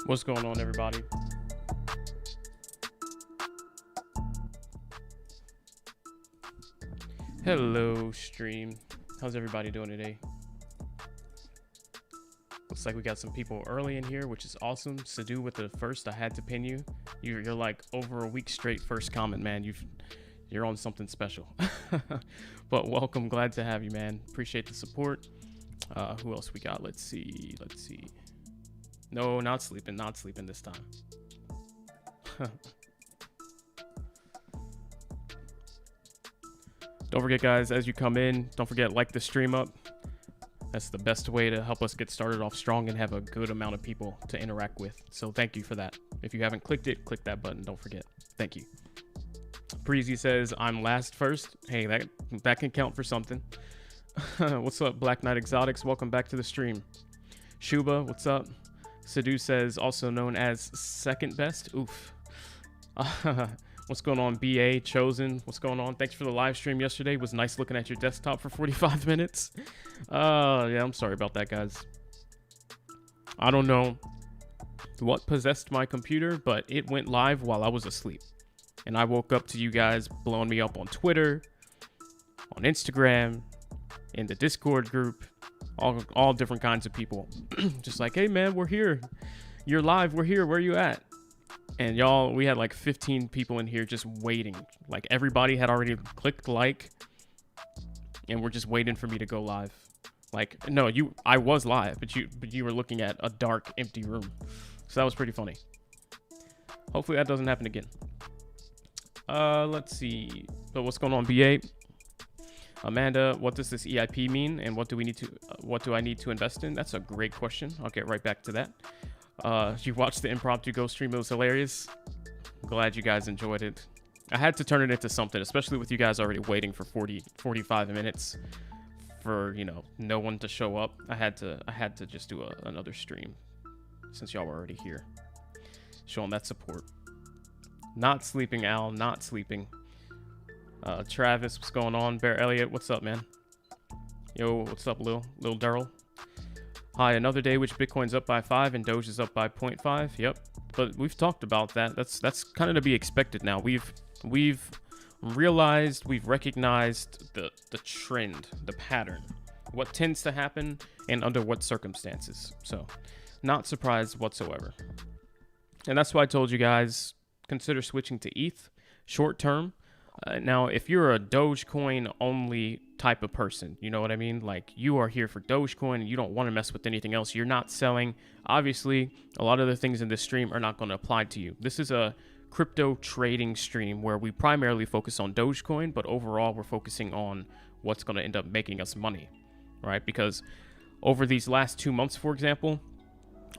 What's going on, everybody? Hello, stream. How's everybody doing today? Looks like we got some people early in here, which is awesome. Sadu with the first, I had to pin you. You're like over a week straight first comment, man. You're on something special. But welcome, glad to have you, man. Appreciate the support. Who else we got? Let's see. No, not sleeping this time. Don't forget, guys, as you come in, don't forget, like the stream up. That's the best way to help us get started off strong and have a good amount of people to interact with. So thank you for that. If you haven't clicked it, click that button. Don't forget. Thank you. Breezy says, I'm last first. Hey, that can count for something. What's up, Black Knight Exotics? Welcome back to the stream. Shuba, what's up? Sadu says, also known as second best. Oof. What's going on, BA Chosen? What's going on? Thanks for the live stream yesterday. It was nice looking at your desktop for 45 minutes. Yeah, I'm sorry about that, guys. I don't know what possessed my computer, but it went live while I was asleep. And I woke up to you guys blowing me up on Twitter, on Instagram, in the Discord group, all different kinds of people. Just like, hey man, we're here. You're live, we're here, where you at? And y'all, we had like 15 people in here just waiting. Like everybody had already clicked like, and we're just waiting for me to go live. Like, no, I was live, but you were looking at a dark, empty room. So that was pretty funny. Hopefully that doesn't happen again. Let's see. So what's going on, BA? Amanda, what does this EIP mean, and what do I need to invest in? That's a great question. I'll get right back to that. You watched the impromptu ghost stream. It was hilarious. Glad you guys enjoyed it. I had to turn it into something, especially with you guys already waiting for 45 minutes for, you know, no one to show up. I had to just do another stream since y'all were already here. Showing that support. Not sleeping, Al. Not sleeping. Travis, what's going on? Bear Elliott, what's up, man? Yo, what's up, Lil Durrell? Hi, another day which Bitcoin's up by 5 and Doge is up by 0.5. Yep, but we've talked about that. That's kind of to be expected now. We've realized, we've recognized the trend, the pattern, what tends to happen and under what circumstances. So, not surprised whatsoever. And that's why I told you guys, consider switching to ETH short term. Now, if you're a Dogecoin only type of person, you know what I mean? Like, you are here for Dogecoin and you don't want to mess with anything else. You're not selling. Obviously, a lot of the things in this stream are not going to apply to you. This is a crypto trading stream where we primarily focus on Dogecoin, but overall, we're focusing on what's going to end up making us money, right? Because over these last 2 months, for example,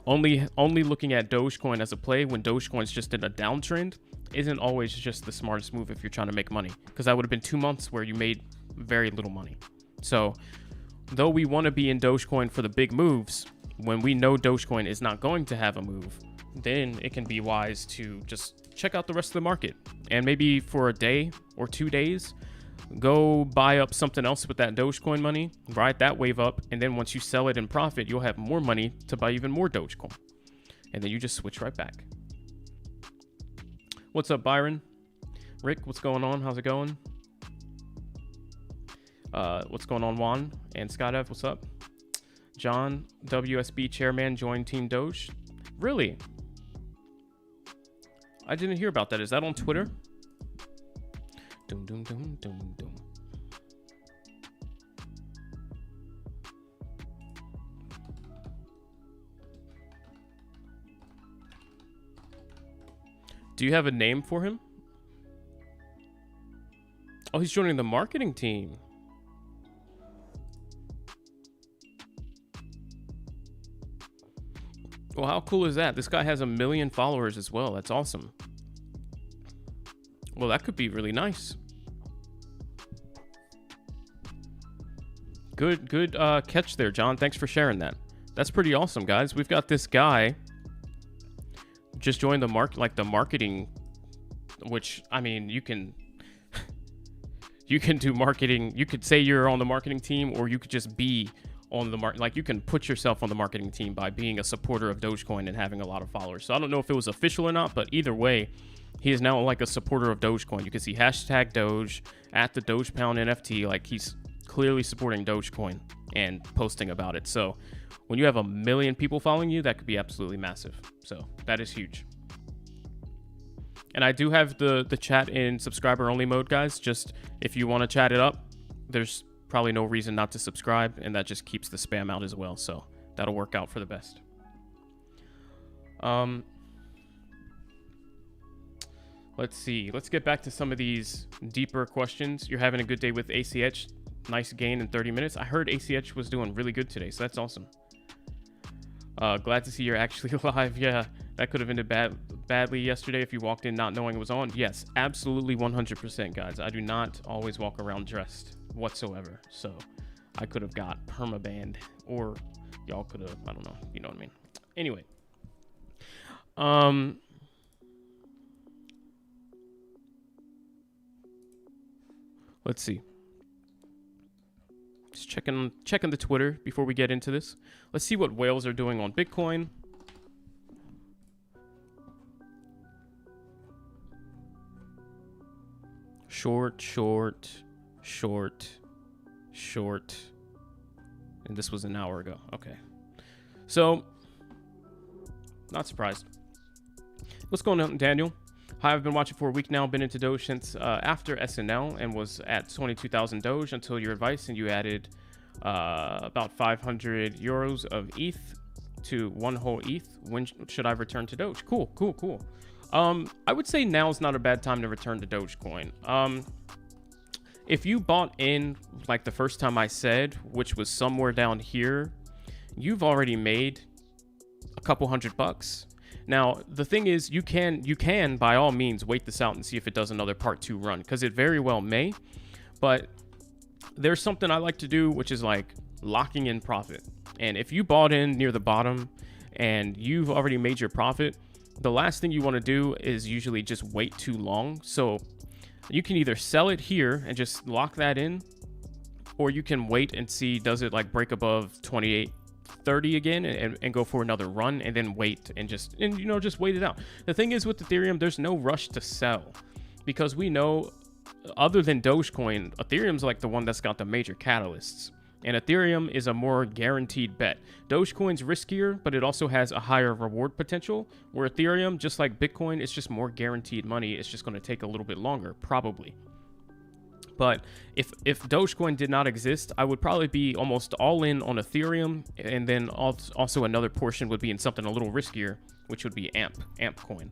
only looking at Dogecoin as a play when Dogecoin's just in a downtrend isn't always just the smartest move if you're trying to make money, because that would have been 2 months where you made very little money. So though we want to be in Dogecoin for the big moves, when we know Dogecoin is not going to have a move, then it can be wise to just check out the rest of the market and maybe for a day or 2 days go buy up something else with that Dogecoin money, ride that wave up, and then once you sell it in profit, you'll have more money to buy even more Dogecoin, and then you just switch right back. What's up, Byron? Rick, what's going on? How's it going? What's going on, Juan? And Skydive, what's up? John, WSB chairman, joined Team Doge. Really? I didn't hear about that. Is that on Twitter? Doom, doom, doom, doom, doom. Do you have a name for him? Oh, he's joining the marketing team. Well, how cool is that? This guy has 1 million followers as well. That's awesome. Well, that could be really nice. Good catch there, John. Thanks for sharing that. That's pretty awesome, guys. We've got this guy just joined the marketing, which, I mean, you can do marketing. You could say you're on the marketing team, or you could just be on the like you can put yourself on the marketing team by being a supporter of Dogecoin and having a lot of followers. So I don't know if it was official or not, but either way, he is now like a supporter of Dogecoin. You can see hashtag Doge at the Doge Pound NFT. Like, he's clearly supporting Dogecoin and posting about it. So when you have 1 million people following you, that could be absolutely massive. So that is huge. And I do have the chat in subscriber only mode, guys. Just if you want to chat it up, there's probably no reason not to subscribe, and that just keeps the spam out as well. So that'll work out for the best. Let's see. Let's get back to some of these deeper questions. You're having a good day with ACH. Nice gain in 30 minutes. I heard ACH was doing really good today, so that's awesome. Glad to see you're actually live. Yeah, that could have ended badly yesterday if you walked in not knowing it was on. Yes, absolutely 100%, guys. I do not always walk around dressed whatsoever. So I could have got permabanned, or y'all could have, I don't know. You know what I mean? Anyway. Let's see. Just checking the Twitter before we get into this. Let's see what whales are doing on Bitcoin. Short. And this was an hour ago. Okay. So, not surprised. What's going on, Daniel? Hi, I've been watching for a week now. Been into Doge since after SNL and was at 22,000 Doge until your advice, and you added about 500 euros of ETH to one whole ETH. When should I return to Doge? Cool. I would say now's not a bad time to return to Dogecoin. If you bought in like the first time I said, which was somewhere down here, you've already made a couple $100. Now, the thing is, you can by all means wait this out and see if it does another part 2 run, because it very well may. But there's something I like to do, which is like locking in profit. And if you bought in near the bottom and you've already made your profit, the last thing you want to do is usually just wait too long. So you can either sell it here and just lock that in, or you can wait and see, does it like break above 28.30 again and go for another run, and then wait and just wait it out. The thing is with Ethereum, there's no rush to sell, because we know, other than Dogecoin, Ethereum's like the one that's got the major catalysts. And Ethereum is a more guaranteed bet. Dogecoin's riskier, but it also has a higher reward potential, where Ethereum, just like Bitcoin, it's just more guaranteed money. It's just going to take a little bit longer, probably. But if Dogecoin did not exist, I would probably be almost all in on Ethereum, and then also another portion would be in something a little riskier, which would be AMP coin.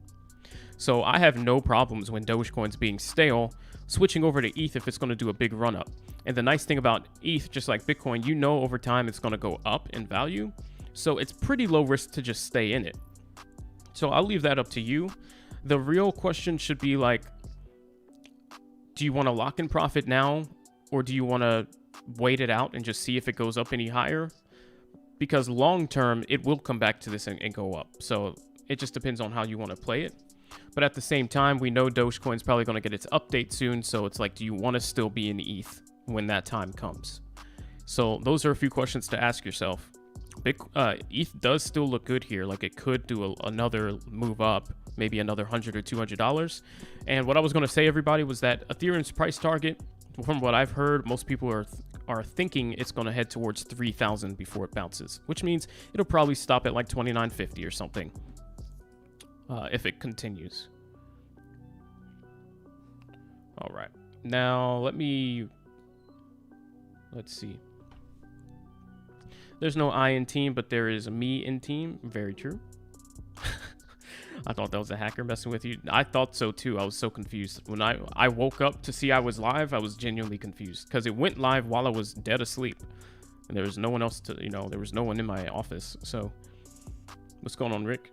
So I have no problems when Dogecoin's being stale, switching over to ETH if it's going to do a big run up. And the nice thing about ETH, just like Bitcoin, over time it's going to go up in value. So it's pretty low risk to just stay in it. So I'll leave that up to you. The real question should be like, do you want to lock in profit now, or do you want to wait it out and just see if it goes up any higher? Because long term, it will come back to this and go up. So it just depends on how you want to play it. But at the same time, we know Dogecoin's probably going to get its update soon. So it's like, do you want to still be in ETH when that time comes? So those are a few questions to ask yourself. ETH does still look good here. Like, it could do another move up, maybe another $100 or $200. And what I was going to say, everybody, was that Ethereum's price target, from what I've heard, most people are thinking it's going to head towards 3,000 before it bounces, which means it'll probably stop at like 29.50 or something if it continues. All right, now let's see. There's no I in team, but there is a me in team. Very true. I thought that was a hacker messing with you. I thought so too. I was so confused. When I woke up to see I was live, I was genuinely confused, because it went live while I was dead asleep. And there was no one else there was no one in my office. So what's going on, Rick?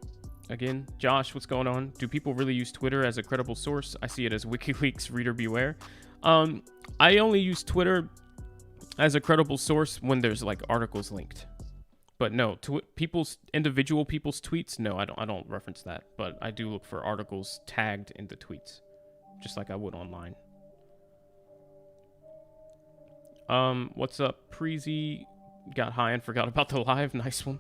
Again, Josh, what's going on? Do people really use Twitter as a credible source? I see it as WikiLeaks, reader beware. I only use Twitter as a credible source when there's like articles linked. But no, individual people's tweets, no, I don't reference that. But I do look for articles tagged in the tweets, just like I would online. What's up, Preezy? Got high and forgot about the live. Nice one.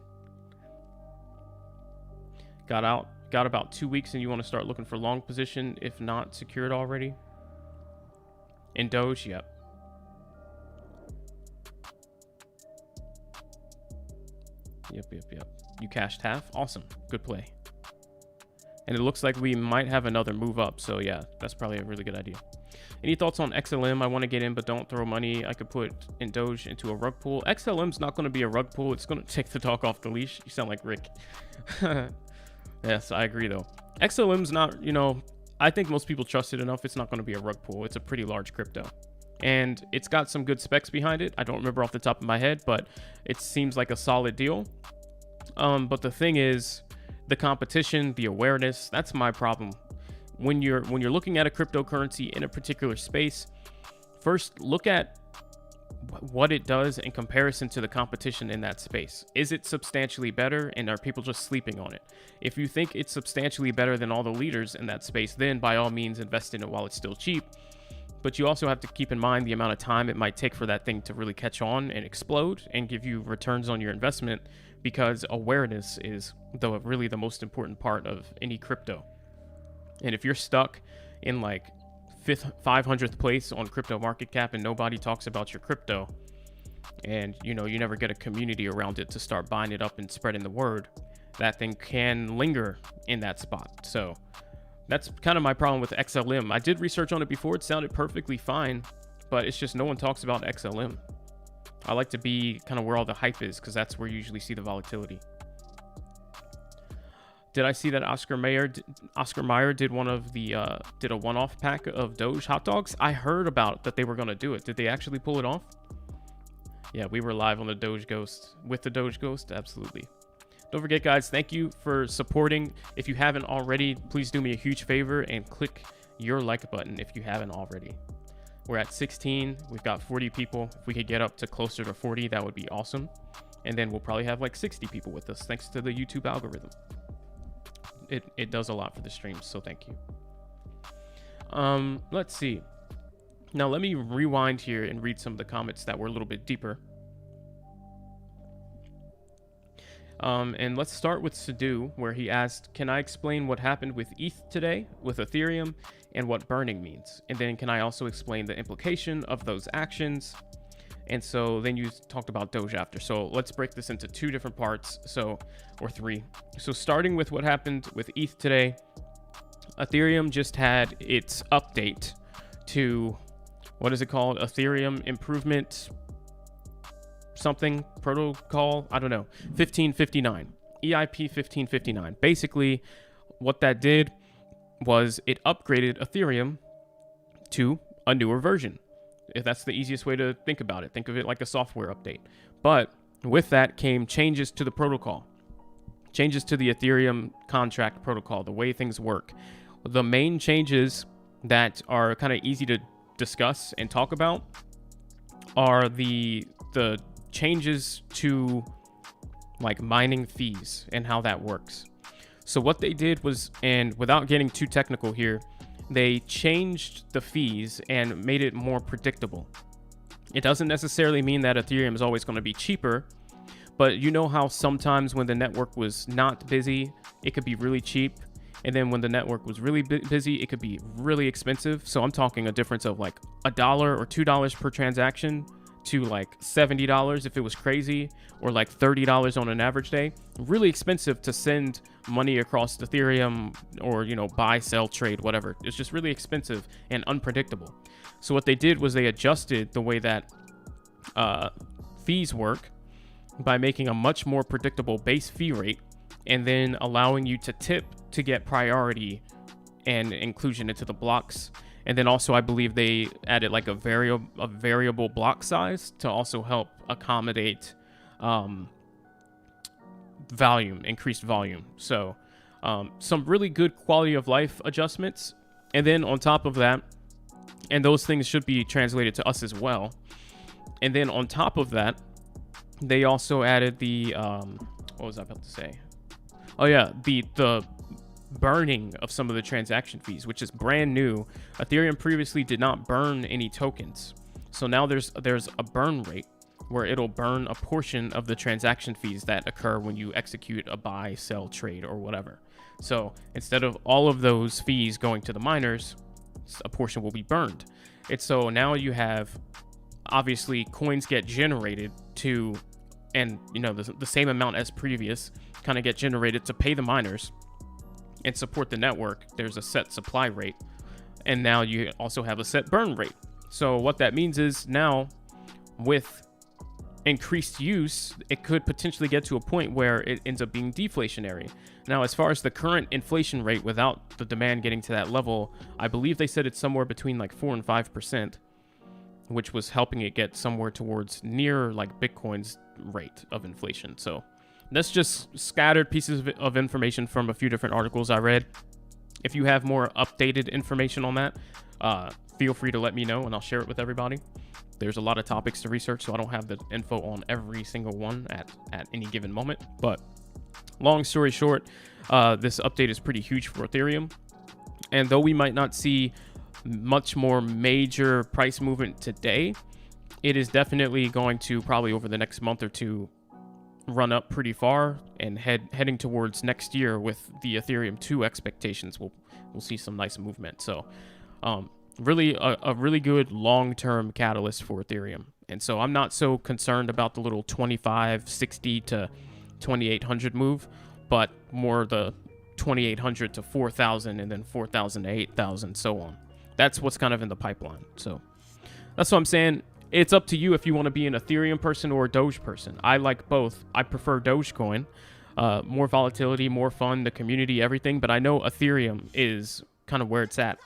Got about 2 weeks, and you want to start looking for long position, if not secured already. In Doge, yep. Yep. You cashed half. Awesome. Good play. And it looks like we might have another move up. So yeah, that's probably a really good idea. Any thoughts on XLM? I want to get in, but don't throw money. I could put in Doge into a rug pull. XLM's not going to be a rug pull. It's going to take the dog off the leash. You sound like Rick. Yes, I agree though. XLM's not, I think most people trust it enough. It's not going to be a rug pull. It's a pretty large crypto. And it's got some good specs behind it. I don't remember off the top of my head, but it seems like a solid deal. But the thing is, the competition, the awareness, that's my problem. When you're looking at a cryptocurrency in a particular space, first look at what it does in comparison to the competition in that space. Is it substantially better, and are people just sleeping on it? If you think it's substantially better than all the leaders in that space, then by all means invest in it while it's still cheap. But you also have to keep in mind the amount of time it might take for that thing to really catch on and explode and give you returns on your investment, because awareness is really the most important part of any crypto. And if you're stuck in like 500th place on crypto market cap and nobody talks about your crypto, and you never get a community around it to start buying it up and spreading the word, that thing can linger in that spot. So that's kind of my problem with XLM. I did research on it before. It sounded perfectly fine, but it's just no one talks about XLM. I like to be kind of where all the hype is, because that's where you usually see the volatility. Did I see that Oscar Mayer did a one-off pack of Doge hot dogs? I heard about that they were going to do it. Did they actually pull it off? Yeah, we were live on the Doge Ghost. With the Doge Ghost? Absolutely. don't forget, guys, thank you for supporting. If you haven't already, please do me a huge favor and click your like button if you haven't already. We're at 16. We've got 40 people. If we could get up to closer to 40, that would be awesome. And then we'll probably have like 60 people with us, thanks to the YouTube algorithm. It does a lot for the streams, so thank you. Let's see. Now let me rewind here and read some of the comments that were a little bit deeper. And let's start with Sadu, where he asked, can I explain what happened with ETH today, with Ethereum, and what burning means? And then can I also explain the implication of those actions? And so then you talked about Doge after. So let's break this into two different parts, or three. So starting with what happened with ETH today, Ethereum just had its update to, what is it called? Ethereum Improvement something protocol, I don't know, 1559, EIP-1559. Basically, what that did was it upgraded Ethereum to a newer version. If that's the easiest way to think about it, think of it like a software update. But with that came changes to the protocol, changes to the Ethereum contract protocol, the way things work. The main changes that are kind of easy to discuss and talk about are the changes to like mining fees and how that works. So what they did was, and without getting too technical here, they changed the fees and made it more predictable. It doesn't necessarily mean that Ethereum is always going to be cheaper, but you know how sometimes when the network was not busy, it could be really cheap. And then when the network was really busy, it could be really expensive. So I'm talking a difference of like $1 or $2 per transaction to like $70 if it was crazy, or like $30 on an average day. Really expensive to send money across Ethereum, or, you know, buy, sell, trade, whatever. It's just really expensive and unpredictable. So what they did was they adjusted the way that fees work by making a much more predictable base fee rate, and then allowing you to tip to get priority and inclusion into the blocks. And then also, I believe they added like a variable block size to also help accommodate increased volume. So some really good quality of life adjustments. And then on top of that, and those things should be translated to us as well. And then on top of that, they also added the, what was I about to say? Oh yeah, the burning of some of the transaction fees, which is brand new. Ethereum previously did not burn any tokens. So now there's a burn rate where it'll burn a portion of the transaction fees that occur when you execute a buy, sell, trade, or whatever. So instead of all of those fees going to the miners, a portion will be burned. And so now you have, obviously, coins get generated to, and you know, the same amount as previous kind of get generated to pay the miners and support the network. There's a set supply rate, and now you also have a set burn rate. So what that means is now, with increased use, it could potentially get to a point where it ends up being deflationary. Now, as far as the current inflation rate without the demand getting to that level, I believe they said it's somewhere between like 4 and 5%, which was helping it get somewhere towards near like Bitcoin's rate of inflation. So that's just scattered pieces of information from a few different articles I read. If you have more updated information on that, feel free to let me know and I'll share it with everybody. There's a lot of topics to research, so I don't have the info on every single one at any given moment. But long story short, this update is pretty huge for Ethereum. And though we might not see much more major price movement today, it is definitely going to, probably over the next month or two, run up pretty far, and heading towards next year with the Ethereum 2 expectations, we'll see some nice movement. So really a really good long-term catalyst for Ethereum. And so I'm not so concerned about the little 2560 to 2800 move, but more the 2800 to 4000, and then 4000 to 8000, so on. That's what's kind of in the pipeline. So that's what I'm saying. It's up to you if you want to be an Ethereum person or a Doge person. I like both. I prefer Dogecoin. More volatility, more fun, the community, everything. But I know Ethereum is kind of where it's at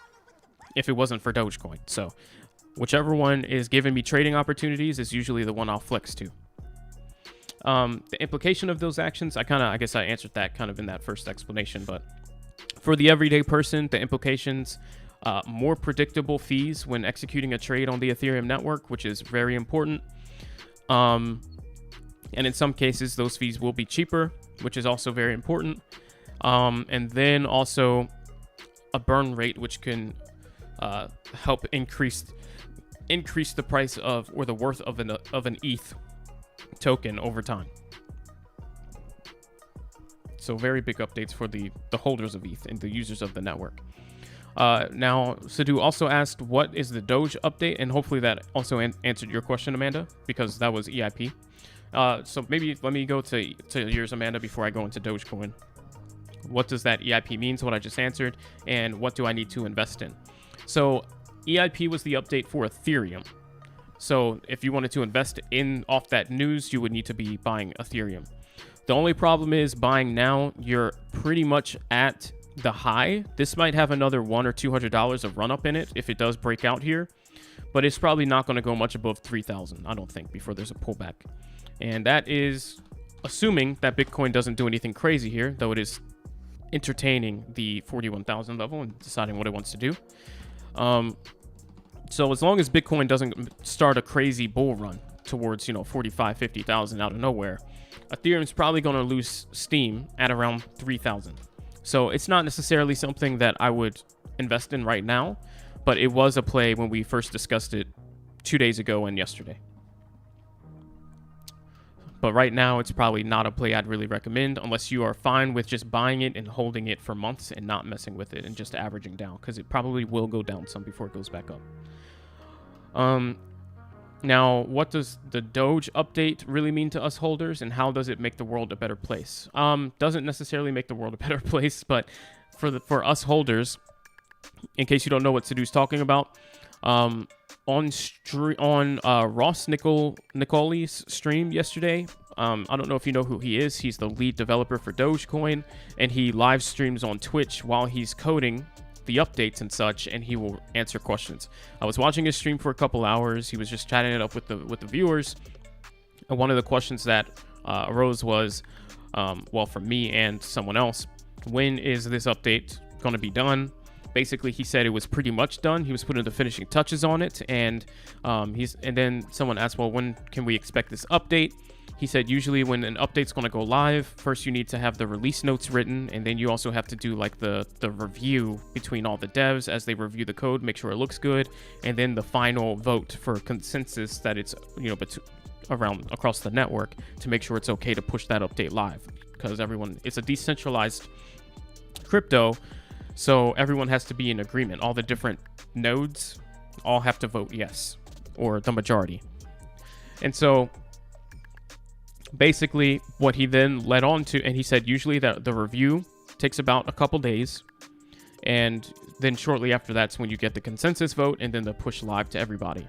if it wasn't for Dogecoin. So whichever one is giving me trading opportunities is usually the one I'll flex to. The implication of those actions, I guess I answered that kind of in that first explanation, but for the everyday person, the implications, more predictable fees when executing a trade on the Ethereum network, which is very important. And in some cases, those fees will be cheaper, which is also very important. And then also a burn rate, which can help increase the price of, or the worth of an ETH token over time. So very big updates for the holders of ETH and the users of the network. Now, Sadhu also asked, what is the Doge update? And hopefully that also answered your question, Amanda, because that was EIP. So maybe let me go to yours, Amanda, before I go into Dogecoin. What does that EIP mean? What I just answered, and what do I need to invest in? So EIP was the update for Ethereum. So if you wanted to invest in off that news, you would need to be buying Ethereum. The only problem is buying now, you're pretty much at the high. This might have another $100 or $200 of run up in it if it does break out here, but it's probably not going to go much above 3,000, I don't think, before there's a pullback. And that is assuming that Bitcoin doesn't do anything crazy here, though it is entertaining the 41,000 level and deciding what it wants to do. So as long as Bitcoin doesn't start a crazy bull run towards, 45, 50,000 out of nowhere, Ethereum's probably going to lose steam at around 3,000. So it's not necessarily something that I would invest in right now, but it was a play when we first discussed it 2 days ago and yesterday. But right now, it's probably not a play I'd really recommend unless you are fine with just buying it and holding it for months and not messing with it and just averaging down, because it probably will go down some before it goes back up. Now, what does the Doge update really mean to us holders, and how does it make the world a better place? Doesn't necessarily make the world a better place, but for us holders, in case you don't know what Sadhu's talking about, on Ross Nicoli's stream yesterday, I don't know if you know who he is. He's the lead developer for Dogecoin, and he live streams on Twitch while he's coding the updates and such, and he will answer questions. I was watching his stream for a couple hours. He was just chatting it up with the viewers, and one of the questions that arose was, well, from me and someone else, when is this update going to be done? Basically, he said it was pretty much done. He was putting the finishing touches on it, and then someone asked, well, when can we expect this update? He said usually when an update's going to go live, first you need to have the release notes written, and then you also have to do like the review between all the devs as they review the code, make sure it looks good, and then the final vote for consensus that it's around across the network to make sure it's okay to push that update live, because it's a decentralized crypto, so everyone has to be in agreement. All the different nodes all have to vote yes, or the majority. And so basically what he then led on to, and he said usually that the review takes about a couple days, and then shortly after that's when you get the consensus vote and then the push live to everybody.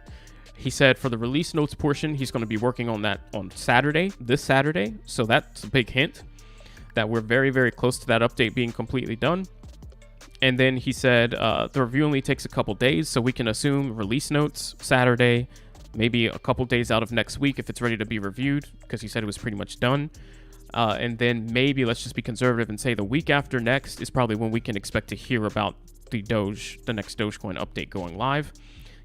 He said for the release notes portion, he's going to be working on that on this Saturday. So that's a big hint that we're very, very close to that update being completely done. And then he said the review only takes a couple days, so we can assume release notes Saturday, maybe a couple days out of next week if it's ready to be reviewed, because he said it was pretty much done. And then maybe let's just be conservative and say the week after next is probably when we can expect to hear about the next Dogecoin update going live.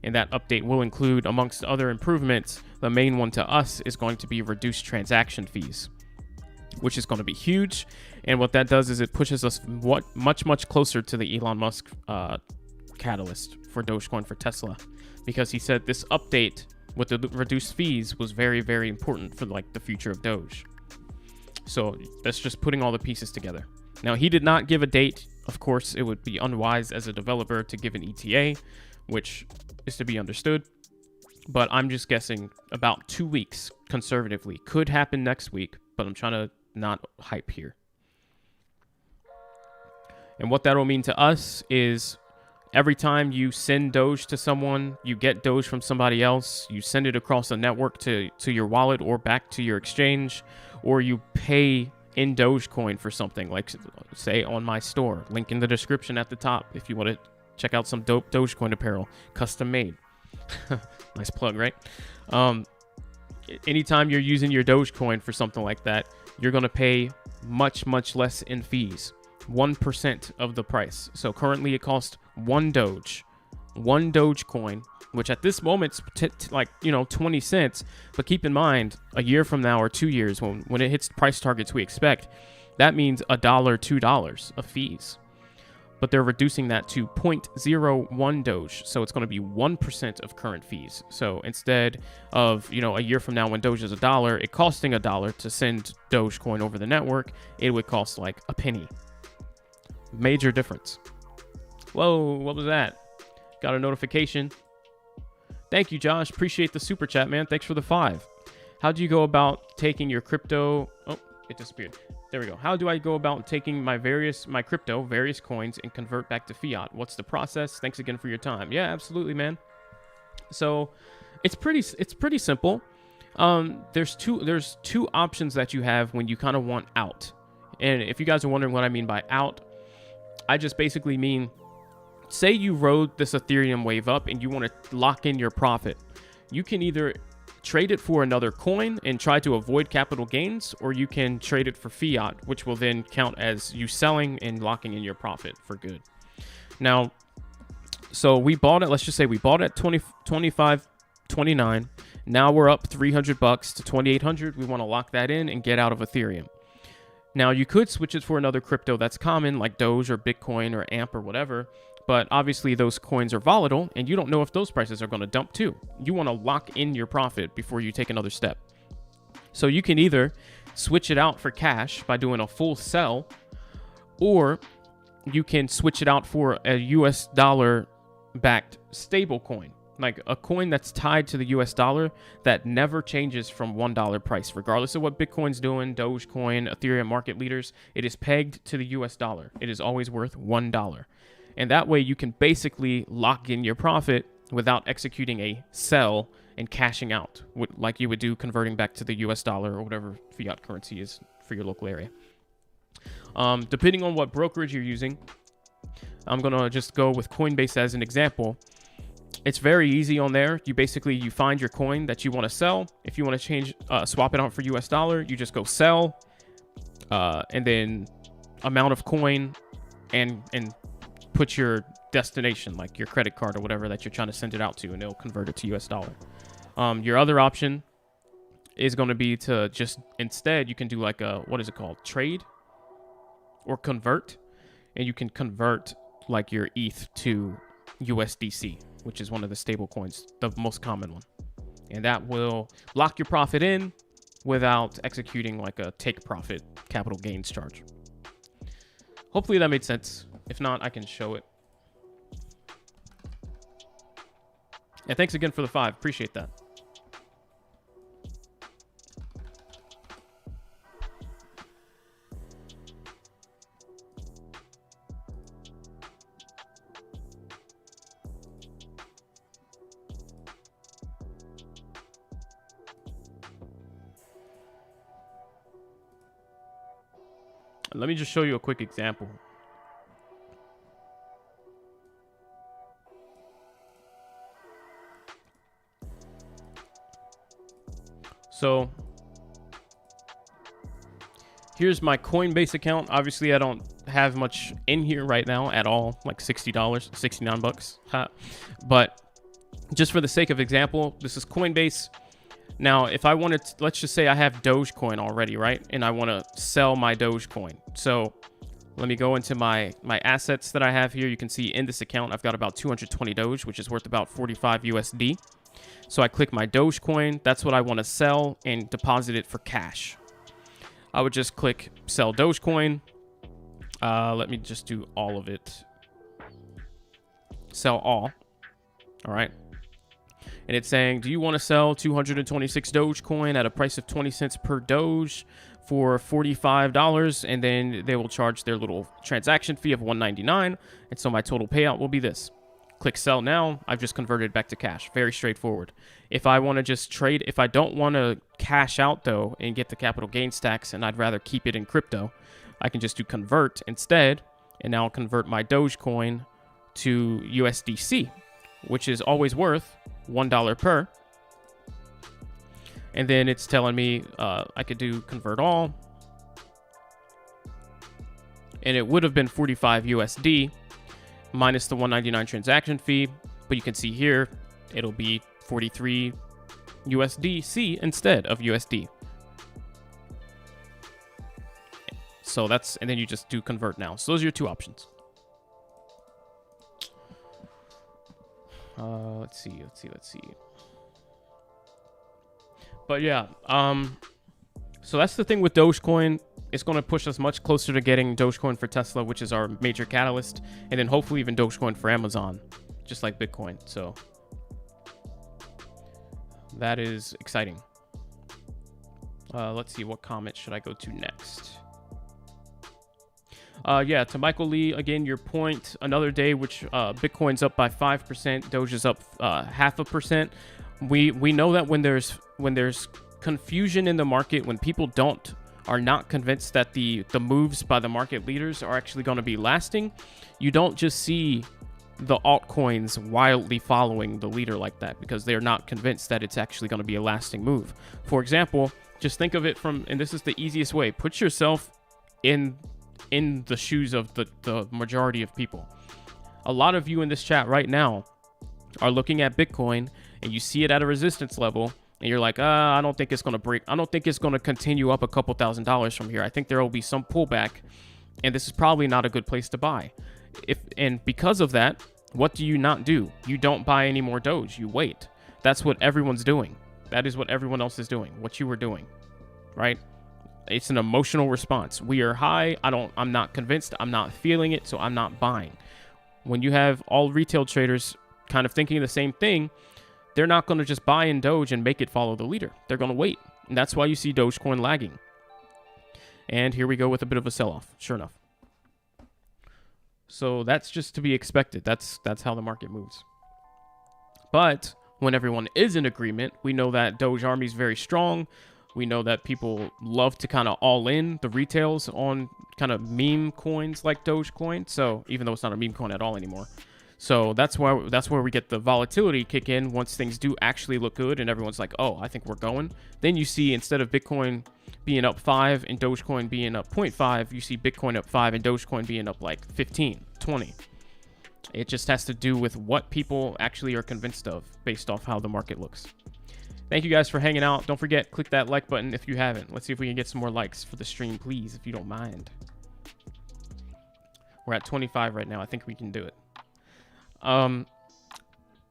And that update will include, amongst other improvements, the main one to us is going to be reduced transaction fees, which is going to be huge. And what that does is it pushes us much closer to the Elon Musk catalyst for Dogecoin for Tesla, because he said this update with the reduced fees was very, very important for like the future of Doge. So that's just putting all the pieces together. Now, he did not give a date. Of course, it would be unwise as a developer to give an ETA, which is to be understood. But I'm just guessing about 2 weeks conservatively. Could happen next week, but I'm trying to not hype here. And what that will mean to us is every time you send Doge to someone, you get Doge from somebody else, you send it across the network to your wallet or back to your exchange, or you pay in Dogecoin for something, like say on my store, link in the description at the top if you want to check out some dope Dogecoin apparel, custom made. Nice plug, right? anytime you're using your Dogecoin for something like that, you're going to pay much, much less in fees. 1% of the price. So currently it costs one Dogecoin, which at this moment is like, 20 cents. But keep in mind, a year from now or 2 years, when it hits price targets we expect, that means $1, $2 of fees. But they're reducing that to 0.01 Doge. So it's going to be 1% of current fees. So instead of, a year from now when Doge is $1, it costing $1 to send Dogecoin over the network, it would cost like a penny. Major difference. Whoa, what was that? Got a notification. Thank you, Josh. Appreciate the super chat, man. Thanks for the 5. How do you go about taking your crypto? Oh, it disappeared. There we go. How do I go about taking my various coins and convert back to fiat? What's the process? Thanks again for your time. Yeah, absolutely, man. So it's pretty simple. There's two options that you have when you kind of want out. And if you guys are wondering what I mean by out, I just basically mean, say you rode this Ethereum wave up and you want to lock in your profit. You can either trade it for another coin and try to avoid capital gains, or you can trade it for fiat, which will then count as you selling and locking in your profit for good. Now, so we bought it, let's just say we bought it at 25.29. Now we're up $300 to 2,800. We want to lock that in and get out of Ethereum. Now you could switch it for another crypto that's common, like Doge or Bitcoin or AMP or whatever. But obviously those coins are volatile and you don't know if those prices are going to dump too. You want to lock in your profit before you take another step. So you can either switch it out for cash by doing a full sell, or you can switch it out for a US dollar backed stable coin, like a coin that's tied to the US dollar that never changes from $1 price, regardless of what Bitcoin's doing, Dogecoin, Ethereum market leaders. It is pegged to the US dollar. It is always worth $1. And that way you can basically lock in your profit without executing a sell and cashing out, like you would do converting back to the US dollar or whatever fiat currency is for your local area. Depending on what brokerage you're using, I'm going to just go with Coinbase as an example. It's very easy on there. You find your coin that you want to sell. If you want to swap it out for US dollar, you just go sell, and then amount of coin and put your destination, like your credit card or whatever that you're trying to send it out to, and it'll convert it to US dollar. Your other option is going to be to just, instead, you can do like a, what is it called? Trade or convert. And you can convert like your ETH to USDC, which is one of the stable coins, the most common one. And that will lock your profit in without executing like a take profit capital gains charge. Hopefully that made sense. If not, I can show it. And thanks again for the 5. Appreciate that. Let me just show you a quick example. So here's my Coinbase account. Obviously, I don't have much in here right now at all, like $60, 69 bucks. But just for the sake of example, this is Coinbase. Now, if I wanted to, let's just say I have Dogecoin already, right? And I want to sell my Dogecoin. So let me go into my assets that I have here. You can see in this account, I've got about 220 Doge, which is worth about 45 USD. So I click my Dogecoin. That's what I want to sell and deposit it for cash. I would just click sell Dogecoin. Let me just do all of it. Sell all. All right. And it's saying, do you want to sell 226 Dogecoin at a price of 20 cents per Doge for $45? And then they will charge their little transaction fee of $1.99. And so my total payout will be this. Click sell now. I've just converted back to cash. Very straightforward. If I want to just trade, if I don't want to cash out though and get the capital gains tax and I'd rather keep it in crypto, I can just do convert instead. And now I'll convert my Dogecoin to USDC, which is always worth $1 per. And then it's telling me I could do convert all. And it would have been 45 USD minus the 199 transaction fee. But you can see here, it'll be 43 USDC instead of USD. So that's, and then you just do convert now. So those are your two options. Let's see. But yeah, so that's the thing with Dogecoin. It's going to push us much closer to getting Dogecoin for Tesla, which is our major catalyst, and then hopefully even Dogecoin for Amazon, just like Bitcoin. So that is exciting. Let's see, what comment should I go to next? Yeah, to Michael Lee, again, your point, another day, which Bitcoin's up by 5%, Doge is up 0.5%. We know that when there's confusion in the market, when people are not convinced that the moves by the market leaders are actually going to be lasting, you don't just see the altcoins wildly following the leader like that because they're not convinced that it's actually going to be a lasting move. For example, just think of it from, and this is the easiest way, put yourself in the shoes of the majority of people. A lot of you in this chat right now are looking at Bitcoin and you see it at a resistance level and you're like, I don't think it's going to break. I don't think it's going to continue up a couple $1,000s from here. I think there will be some pullback and this is probably not a good place to buy. And because of that, what do you not do? You don't buy any more Doge. You wait. That's what everyone's doing. That is what everyone else is doing. What you were doing, right? It's an emotional response. We are high. I'm not convinced. I'm not feeling it, so I'm not buying. When you have all retail traders kind of thinking the same thing, they're not going to just buy in Doge and make it follow the leader. They're going to wait. And that's why you see Dogecoin lagging. And here we go with a bit of a sell-off, sure enough. So that's just to be expected. That's how the market moves. But when everyone is in agreement, we know that Doge Army is very strong. We know that people love to kind of all in the retails on kind of meme coins like Dogecoin. So even though it's not a meme coin at all anymore. So that's where we get the volatility kick in once things do actually look good and everyone's like, oh, I think we're going. Then you see instead of Bitcoin being up 5 and Dogecoin being up 0.5, you see Bitcoin up 5 and Dogecoin being up like 15, 20. It just has to do with what people actually are convinced of based off how the market looks. Thank you guys for hanging out. Don't forget, click that like button if you haven't. Let's see if we can get some more likes for the stream, please, if you don't mind. We're at 25 right now. I think we can do it.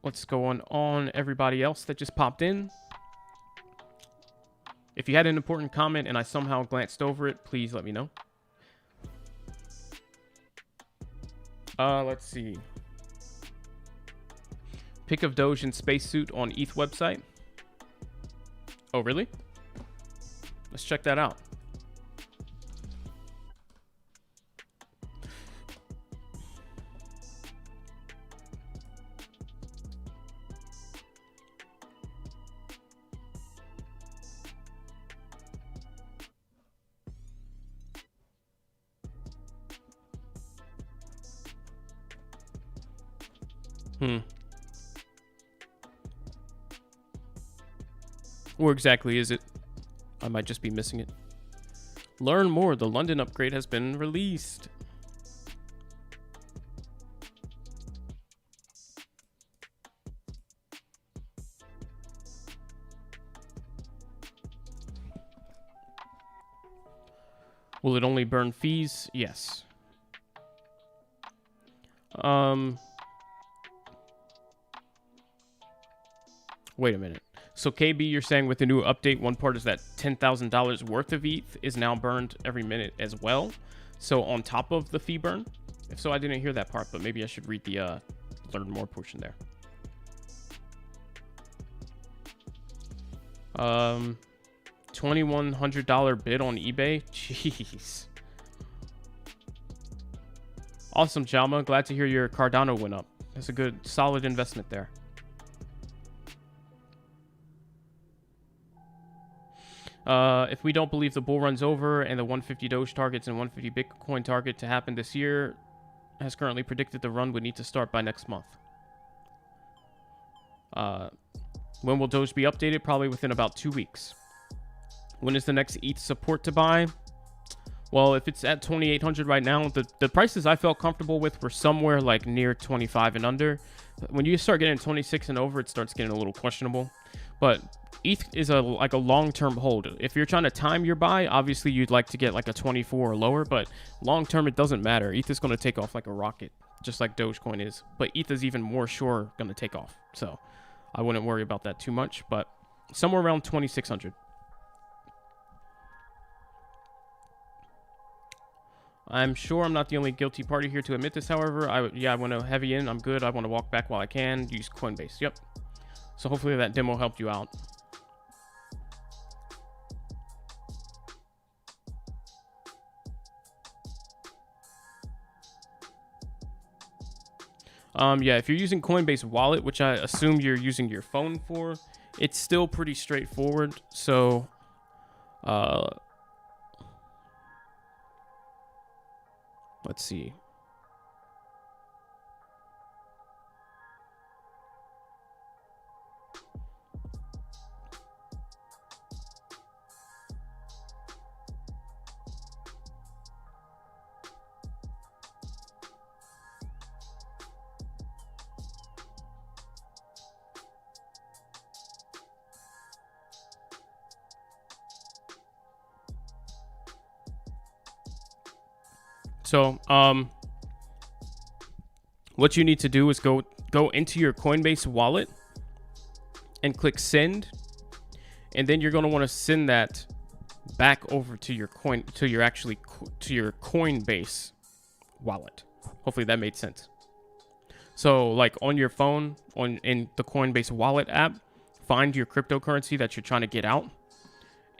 What's going on, everybody else that just popped in? If you had an important comment and I somehow glanced over it, please let me know. Let's see. Pick of Doge in spacesuit on ETH website. Oh, really? Let's check that out. Where exactly is it? I might just be missing it. Learn more. The London upgrade has been released. Will it only burn fees? Yes. Wait a minute. So KB, you're saying with the new update, one part is that $10,000 worth of ETH is now burned every minute as well. So on top of the fee burn? If so, I didn't hear that part, but maybe I should read the learn more portion there. $2,100 bid on eBay? Jeez. Awesome, Jalma. Glad to hear your Cardano went up. That's a good, solid investment there. If we don't believe the bull run's over and the 150 Doge targets and 150 Bitcoin target to happen this year, has currently predicted the run would need to start by next month. When will Doge be updated? Probably within about 2 weeks. When is the next ETH support to buy? Well, if it's at 2,800 right now, the prices I felt comfortable with were somewhere like near 25 and under. When you start getting 26 and over, it starts getting a little questionable. But ETH is like a long-term hold. If you're trying to time your buy, obviously you'd like to get like a 24 or lower, but long-term it doesn't matter. ETH is going to take off like a rocket, just like Dogecoin is. But ETH is even more sure going to take off. So I wouldn't worry about that too much, but somewhere around 2,600. I'm sure I'm not the only guilty party here to admit this, however. I want to heavy in. I'm good. I want to walk back while I can. Use Coinbase. Yep. So hopefully that demo helped you out. Yeah, if you're using Coinbase Wallet, which I assume you're using your phone for, it's still pretty straightforward. So, let's see. So, what you need to do is go into your Coinbase wallet and click send, and then you're going to want to send that back over to your Coinbase wallet. Hopefully that made sense. So, like on your phone, in the Coinbase wallet app, find your cryptocurrency that you're trying to get out,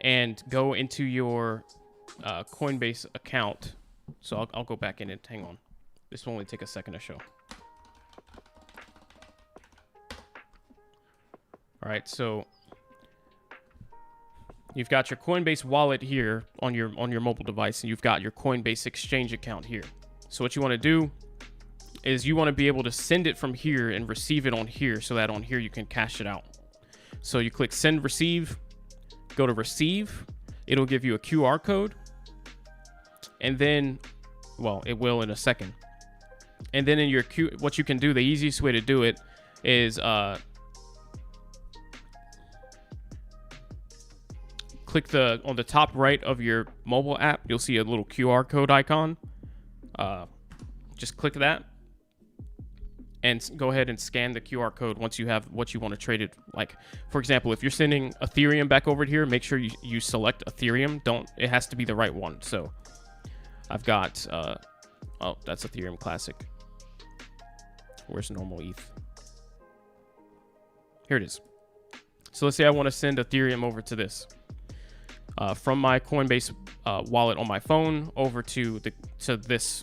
and go into your Coinbase account. So I'll go back in and hang on. This will only take a second to show. All right, so you've got your Coinbase wallet here on your mobile device, and you've got your Coinbase exchange account here. So what you want to do is you want to be able to send it from here and receive it on here, so that on here you can cash it out. So you click send receive, go to receive. It'll give you a QR code. And then, well, it will in a second. And then in your what you can do, the easiest way to do it is click on the top right of your mobile app. You'll see a little QR code icon. Just click that and go ahead and scan the QR code once you have what you want to trade it. Like, for example, if you're sending Ethereum back over here, make sure you select Ethereum. It has to be the right one. So I've got, oh, that's Ethereum Classic. Where's normal ETH? Here it is. So let's say I want to send Ethereum over to this. From my Coinbase wallet on my phone over to this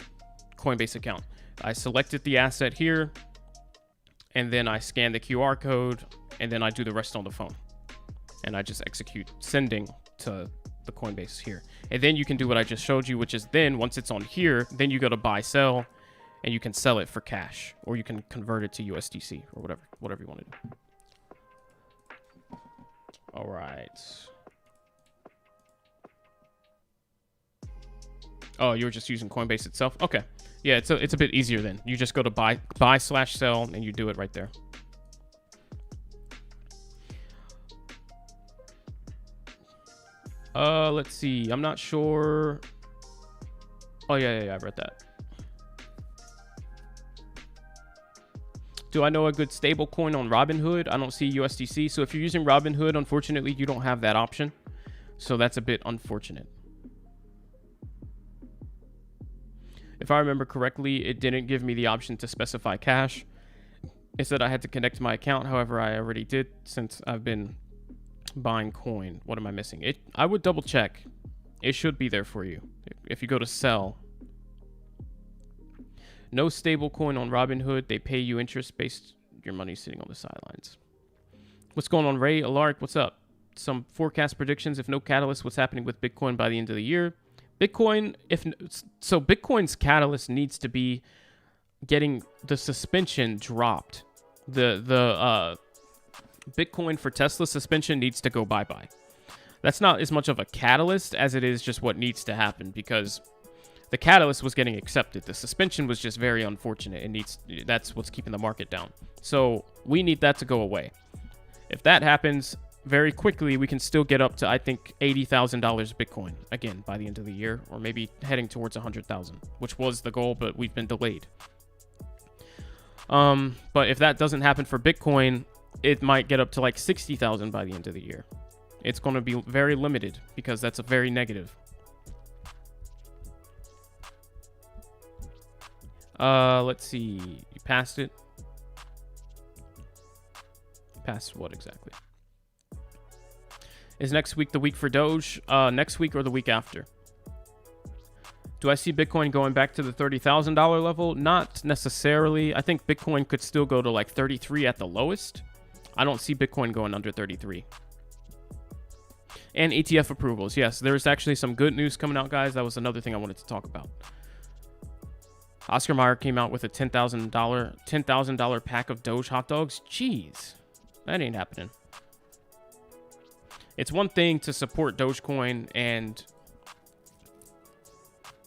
Coinbase account. I selected the asset here, and then I scan the QR code, and then I do the rest on the phone. And I just execute sending to the Coinbase here. And then you can do what I just showed you, which is then once it's on here, then you go to buy, sell, and you can sell it for cash, or you can convert it to USDC or whatever you want to do. All right. Oh, you were just using Coinbase itself? Okay. Yeah, it's a bit easier then. You just go to buy/sell and you do it right there. Let's see. I'm not sure. Oh, yeah, I read that. Do I know a good stable coin on Robinhood? I don't see USDC. So if you're using Robinhood, unfortunately, you don't have that option. So that's a bit unfortunate. If I remember correctly, it didn't give me the option to specify cash. It said I had to connect my account. However, I already did since I've been buying coin. What am I missing? I would double check. It should be there for you. If you go to sell. No stable coin on Robinhood. They pay you interest based your money sitting on the sidelines. What's going on, Ray? Alaric, what's up? Some forecast predictions. If no catalyst, what's happening with Bitcoin by the end of the year? Bitcoin, Bitcoin's catalyst needs to be getting the suspension dropped. The Bitcoin for Tesla suspension needs to go bye-bye. That's not as much of a catalyst as it is just what needs to happen, because the catalyst was getting accepted. The suspension was just very unfortunate. That's what's keeping the market down. So we need that to go away. If that happens very quickly, we can still get up to, I think, $80,000 Bitcoin again by the end of the year, or maybe heading towards 100,000, which was the goal, but we've been delayed. But if that doesn't happen for Bitcoin, it might get up to like 60,000 by the end of the year. It's going to be very limited because that's a very negative. Let's see. You passed it. Passed what exactly? Is next week the week for Doge? Next week or the week after? Do I see Bitcoin going back to the $30,000 level? Not necessarily. I think Bitcoin could still go to like 33 at the lowest. I don't see Bitcoin going under 33. And ETF approvals. Yes, there's actually some good news coming out, guys. That was another thing I wanted to talk about. Oscar Mayer came out with a $10,000 pack of Doge hot dogs. Jeez, that ain't happening. It's one thing to support Dogecoin and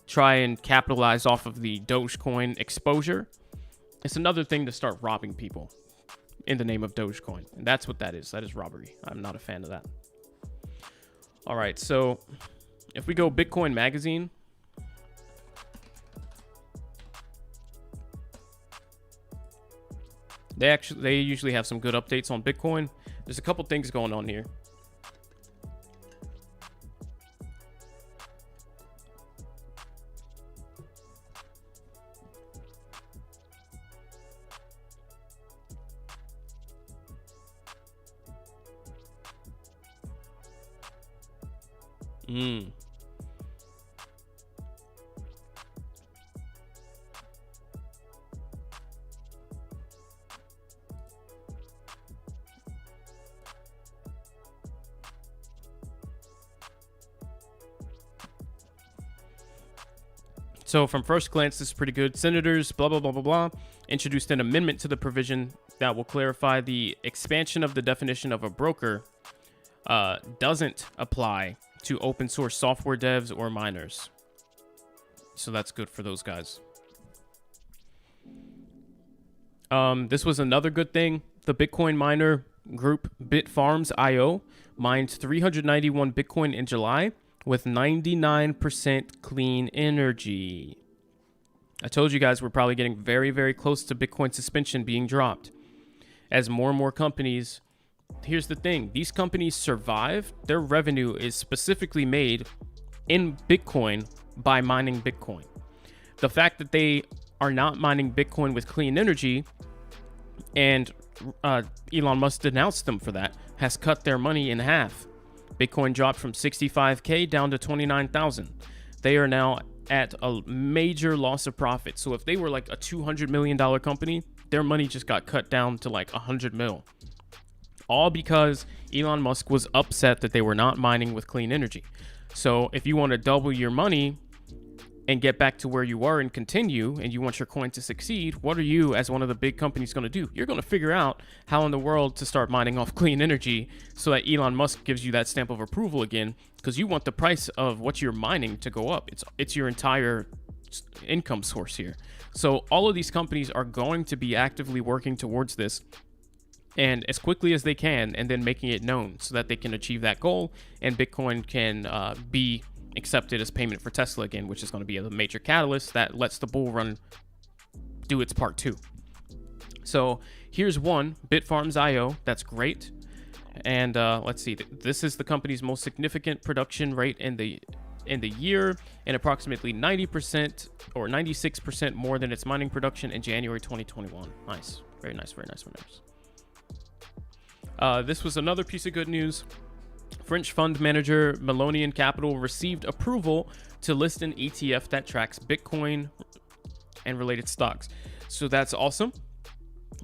try and capitalize off of the Dogecoin exposure. It's another thing to start robbing people in the name of Dogecoin. And that's what that is. That is robbery. I'm not a fan of that. All right, so if we go Bitcoin Magazine, they usually have some good updates on Bitcoin. There's a couple things going on here. So from first glance, this is pretty good. Senators, blah, blah, blah, blah, blah, introduced an amendment to the provision that will clarify the expansion of the definition of a broker doesn't apply to open source software devs or miners. So that's good for those guys. This was another good thing. The Bitcoin miner group Bitfarms.io mined 391 Bitcoin in July with 99% clean energy. I told you guys we're probably getting very, very close to Bitcoin suspension being dropped. As more and more companies, here's the thing, these companies survive. Their revenue is specifically made in Bitcoin by mining Bitcoin. The fact that they are not mining Bitcoin with clean energy, and Elon Musk denounced them for that, has cut their money in half. Bitcoin dropped from 65K down to 29,000. They are now at a major loss of profit. So if they were like a $200 million company, their money just got cut down to like 100 mil. All because Elon Musk was upset that they were not mining with clean energy. So if you want to double your money and get back to where you were and continue, and you want your coin to succeed, what are you as one of the big companies going to do? You're going to figure out how in the world to start mining off clean energy so that Elon Musk gives you that stamp of approval again, because you want the price of what you're mining to go up. It's your entire income source here. So all of these companies are going to be actively working towards this, and as quickly as they can, and then making it known so that they can achieve that goal, and Bitcoin can be accepted as payment for Tesla again, which is going to be a major catalyst that lets the bull run do its part too. So here's one, Bitfarms.io. That's great. And let's see. This is the company's most significant production rate in the year, and approximately 90% or 96% more than its mining production in January 2021. Nice. Very nice. Very nice. Very nice. This was another piece of good news. French fund manager Melonian Capital received approval to list an ETF that tracks Bitcoin and related stocks. So that's awesome.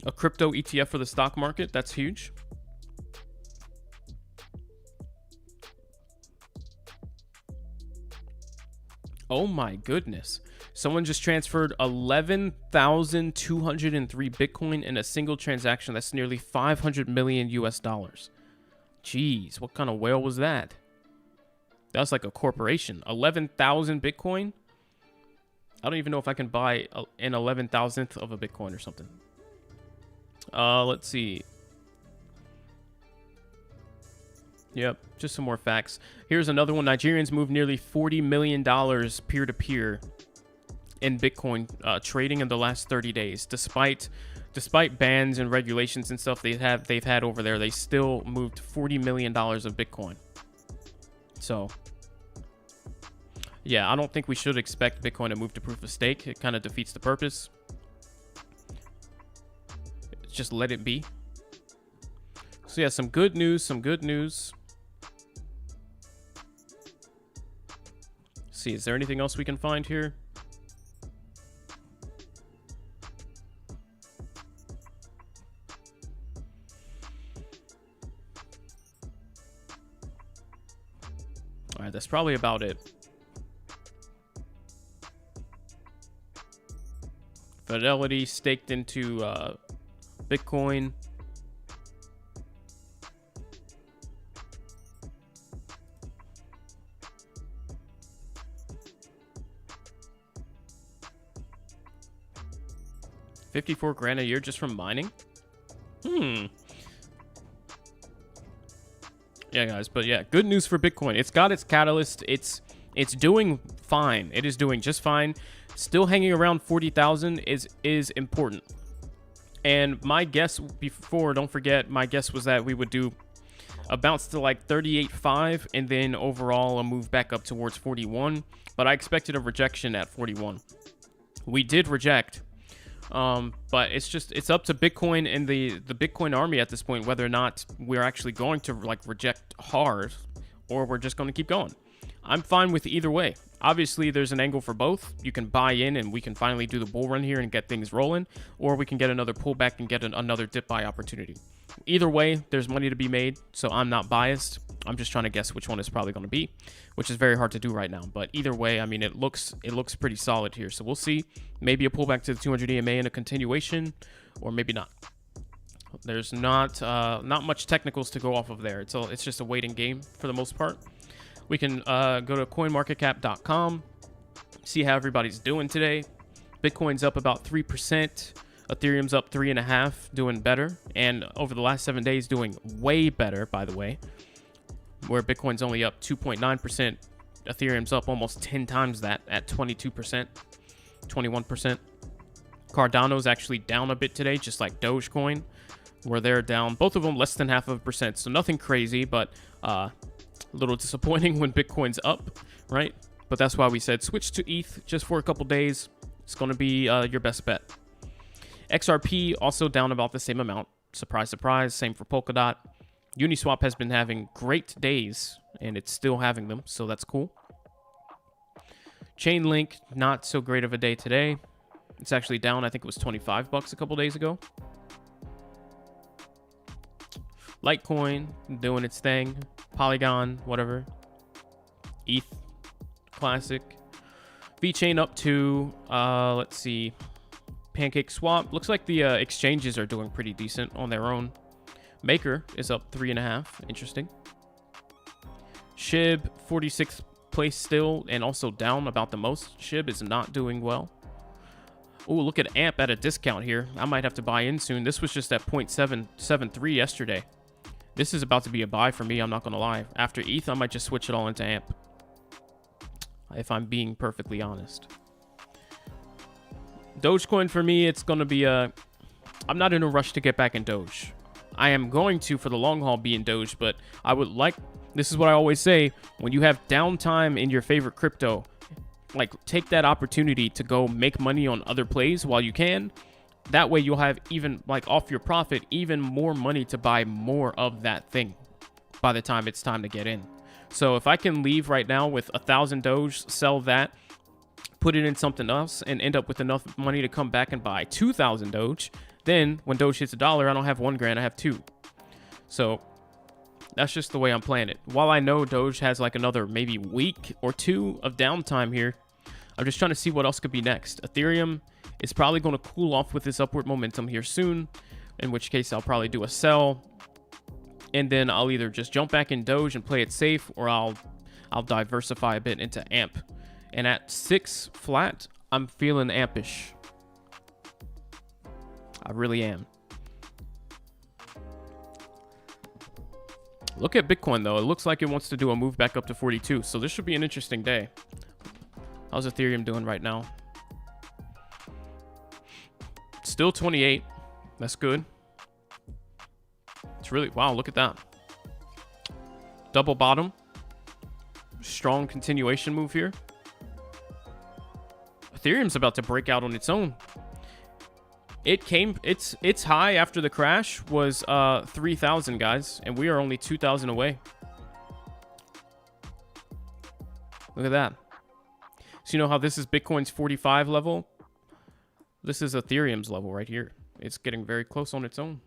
A crypto ETF for the stock market. That's huge. Oh my goodness. Someone just transferred 11,203 Bitcoin in a single transaction. That's nearly 500 million US dollars. Jeez, what kind of whale was that? That's like a corporation. 11,000 Bitcoin. I don't even know if I can buy an 11,000th of a Bitcoin or something. Let's see. Yep, just some more facts. Here's another one. Nigerians moved nearly $40 million peer-to-peer in Bitcoin trading in the last 30 days. Despite bans and regulations and stuff they've had over there, they still moved $40 million of Bitcoin. So, yeah, I don't think we should expect Bitcoin to move to proof of stake. It kind of defeats the purpose. Just let it be. So, yeah, some good news, see, is there anything else we can find here? All right, that's probably about it. Fidelity staked into Bitcoin. $54,000 a year just from mining. Yeah, guys, but yeah, good news for Bitcoin. It's got its catalyst. It's doing fine. It is doing just fine. Still hanging around 40,000 is important. And my guess before, don't forget, my guess was that we would do a bounce to like 38.5 and then overall a move back up towards 41. But I expected a rejection at 41. We did reject. But it's up to Bitcoin and the Bitcoin army at this point whether or not we're actually going to like reject hard or we're just going to keep going. I'm fine with either way. Obviously, there's an angle for both. You can buy in and we can finally do the bull run here and get things rolling, or we can get another pullback and get another dip buy opportunity. Either way, there's money to be made, so I'm not biased. I'm just trying to guess which one it's probably going to be, which is very hard to do right now. But either way, I mean, it looks pretty solid here. So we'll see. Maybe a pullback to the 200 EMA and a continuation, or maybe not. There's not much technicals to go off of there. It's just a waiting game for the most part. We can go to coinmarketcap.com, see how everybody's doing today. Bitcoin's up about 3%. Ethereum's up 3.5%, doing better. And over the last 7 days, doing way better, by the way. Where Bitcoin's only up 2.9%. Ethereum's up almost 10 times that at 22%, 21%. Cardano's actually down a bit today, just like Dogecoin, where they're down. Both of them less than 0.5%. So nothing crazy, but a little disappointing when Bitcoin's up, right? But that's why we said switch to ETH just for a couple days. It's going to be your best bet. XRP also down about the same amount. Surprise, surprise. Same for Polkadot. Uniswap has been having great days, and it's still having them, so that's cool. Chainlink, not so great of a day today. It's actually down. I think it was $25 a couple days ago. Litecoin doing its thing. Polygon, whatever. ETH, classic. VeChain up to, let's see, Pancake Swap. Looks like the exchanges are doing pretty decent on their own. Maker is up 3.5. Interesting. SHIB, 46th place still, and also down about the most. SHIB is not doing well. Oh, look at AMP at a discount here. I might have to buy in soon. This was just at 0.773 yesterday. This is about to be a buy for me, I'm not going to lie. After ETH, I might just switch it all into AMP. If I'm being perfectly honest. Dogecoin for me, it's going to be a... I'm not in a rush to get back in Doge. I am going to, for the long haul, be in Doge, but I would like... This is what I always say. When you have downtime in your favorite crypto, like, take that opportunity to go make money on other plays while you can. That way you'll have even, like, off your profit, even more money to buy more of that thing by the time it's time to get in. So if I can leave right now with 1,000 Doge, sell that, put it in something else, and end up with enough money to come back and buy 2,000 Doge, then when Doge hits $1, I don't have $1,000, I have 2. So that's just the way I'm playing it. While I know Doge has like another maybe week or two of downtime here, I'm just trying to see what else could be next. Ethereum is probably going to cool off with this upward momentum here soon, in which case I'll probably do a sell, and then I'll either just jump back in Doge and play it safe, or I'll I'll diversify a bit into AMP. And at 6 flat, I'm feeling ampish. I really am. Look at Bitcoin, though. It looks like it wants to do a move back up to 42. So this should be an interesting day. How's Ethereum doing right now? Still 28. That's good. It's really... Wow, look at that. Double bottom. Strong continuation move here. Ethereum's about to break out on its own. It came, its high after the crash was 3,000, guys, and we are only 2,000 away. Look at that. So you know how this is Bitcoin's 45 level? This is Ethereum's level right here. It's getting very close on its own.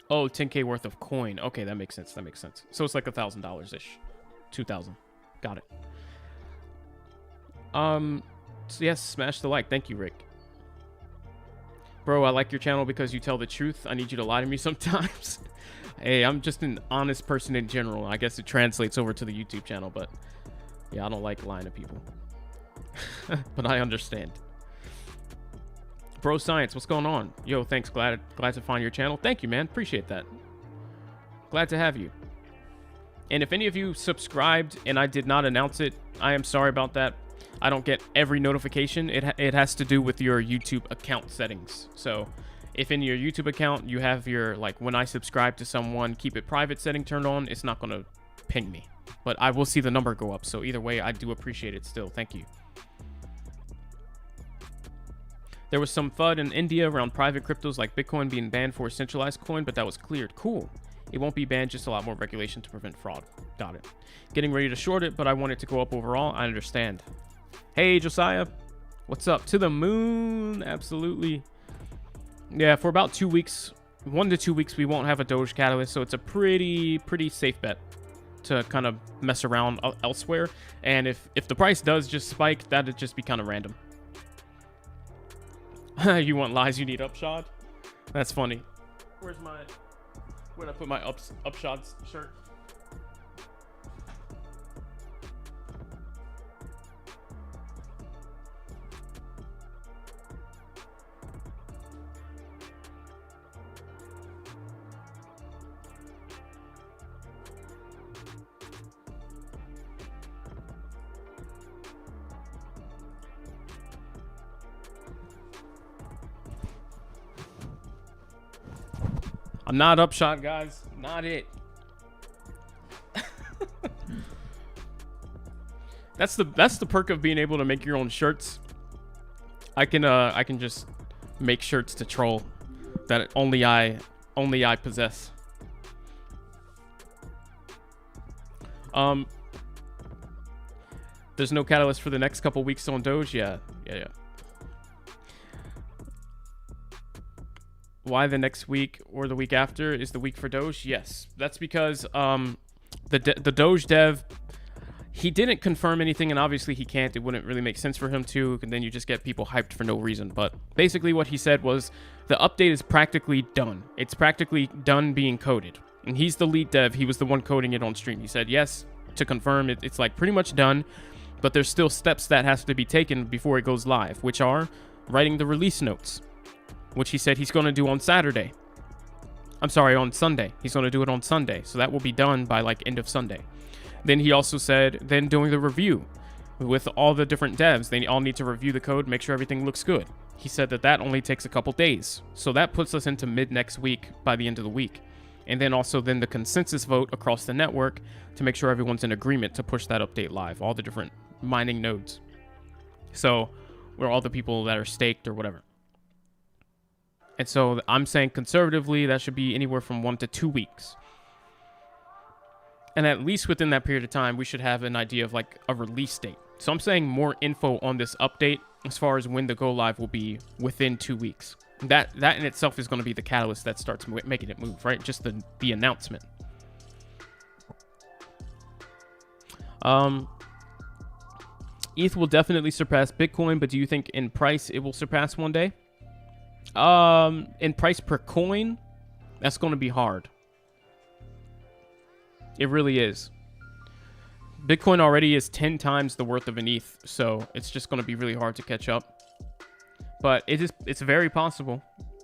Oh, 10K worth of coin. Okay, that makes sense. That makes sense. So it's like $1,000-ish. 2,000. Got it. So yes, smash the like. Thank you, Rick. Bro, I like your channel because you tell the truth. I need you to lie to me sometimes. Hey, I'm just an honest person in general. I guess it translates over to the YouTube channel, but yeah, I don't like lying to people. But I understand. Bro Science, what's going on? Yo, thanks. Glad to find your channel. Thank you, man. Appreciate that. Glad to have you. And if any of you subscribed and I did not announce it, I am sorry about that. I don't get every notification. It has to do with your YouTube account settings. So if in your YouTube account you have your, like, when I subscribe to someone, keep it private setting turned on, it's not going to ping me. But I will see the number go up. So either way, I do appreciate it still. Thank you. There was some FUD in India around private cryptos like Bitcoin being banned for a centralized coin, but that was cleared. Cool. It won't be banned, just a lot more regulation to prevent fraud. Got it. Getting ready to short it, but I want it to go up overall. I understand. Hey, Josiah. What's up? To the moon. Absolutely. Yeah, for about 2 weeks, 1 to 2 weeks, we won't have a Doge catalyst, so it's a pretty safe bet to kind of mess around elsewhere. And if the price does just spike, that'd just be kind of random. You want lies, you need upshot? That's funny. Where'd I put my upshots shirt? I'm not upshot, guys. Not it. That's the perk of being able to make your own shirts. I can just make shirts to troll that only I possess. There's no catalyst for the next couple weeks on Doge. Yeah. Why the next week or the week after is the week for Doge? Yes, that's because the Doge dev, he didn't confirm anything, and obviously he can't. It wouldn't really make sense for him to, and then you just get people hyped for no reason. But basically what he said was the update is practically done. It's practically done being coded, and he's the lead dev. He was the one coding it on stream. He said yes to confirm it. It's like pretty much done, but there's still steps that has to be taken before it goes live, which are writing the release notes, which he said he's going to do on Saturday. I'm sorry, on Sunday. He's going to do it on Sunday. So that will be done by like end of Sunday. Then he also said, then doing the review with all the different devs. They all need to review the code, make sure everything looks good. He said that only takes a couple days. So that puts us into mid next week by the end of the week. And then also then the consensus vote across the network to make sure everyone's in agreement to push that update live, all the different mining nodes. So where all the people that are staked or whatever. And so I'm saying conservatively, that should be anywhere from 1 to 2 weeks. And at least within that period of time, we should have an idea of like a release date. So I'm saying more info on this update as far as when the go live will be within 2 weeks. That in itself is going to be the catalyst that starts making it move, right? Just the announcement. ETH will definitely surpass Bitcoin, but do you think in price it will surpass one day? In price per coin, that's going to be hard. It really is. Bitcoin already is 10 times the worth of an ETH, so it's just going to be really hard to catch up. But it's very possible.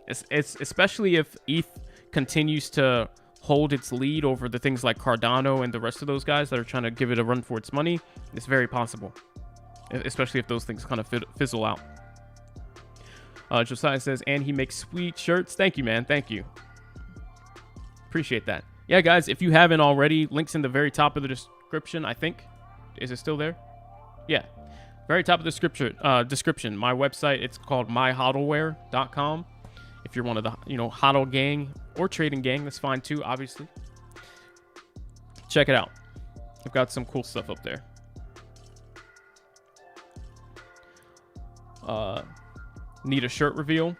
It's especially if ETH continues to hold its lead over the things like Cardano and the rest of those guys that are trying to give it a run for its money. It's very possible, especially if those things kind of fizzle out. Josiah says, and he makes sweet shirts. Thank you, man. Thank you. Appreciate that. Yeah, guys, if you haven't already, links in the very top of the description, I think. Is it still there? Yeah. Very top of the description. My website, it's called myhodleware.com. If you're one of the, hodl gang or trading gang, that's fine too, obviously. Check it out. I've got some cool stuff up there. Need a shirt reveal?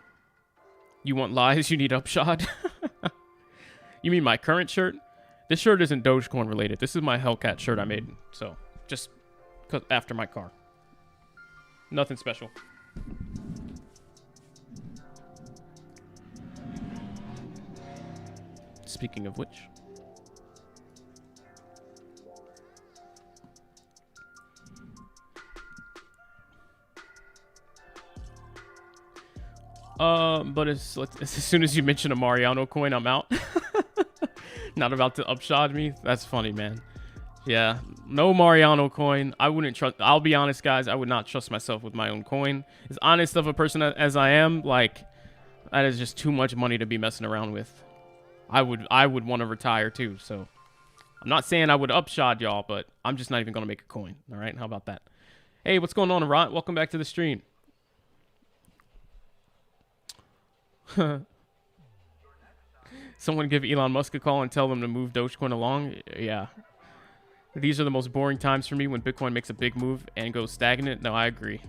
You want lies? You need upshot? You mean my current shirt? This shirt isn't Dogecoin related. This is my Hellcat shirt I made. So, just after my car. Nothing special. Speaking of which. But as soon as you mention a Mariano coin, I'm out. Not about to upshot me. That's funny, man. Yeah, no Mariano coin. I wouldn't trust. I'll be honest, guys. I would not trust myself with my own coin. As honest of a person as I am, like, that is just too much money to be messing around with. I would want to retire too. So I'm not saying I would upshot y'all, but I'm just not even gonna make a coin. All right, how about that? Hey, what's going on, Rot? Welcome back to the stream. Someone give Elon Musk a call and tell them to move Dogecoin along. Yeah. These are the most boring times for me when Bitcoin makes a big move and goes stagnant. No, I agree.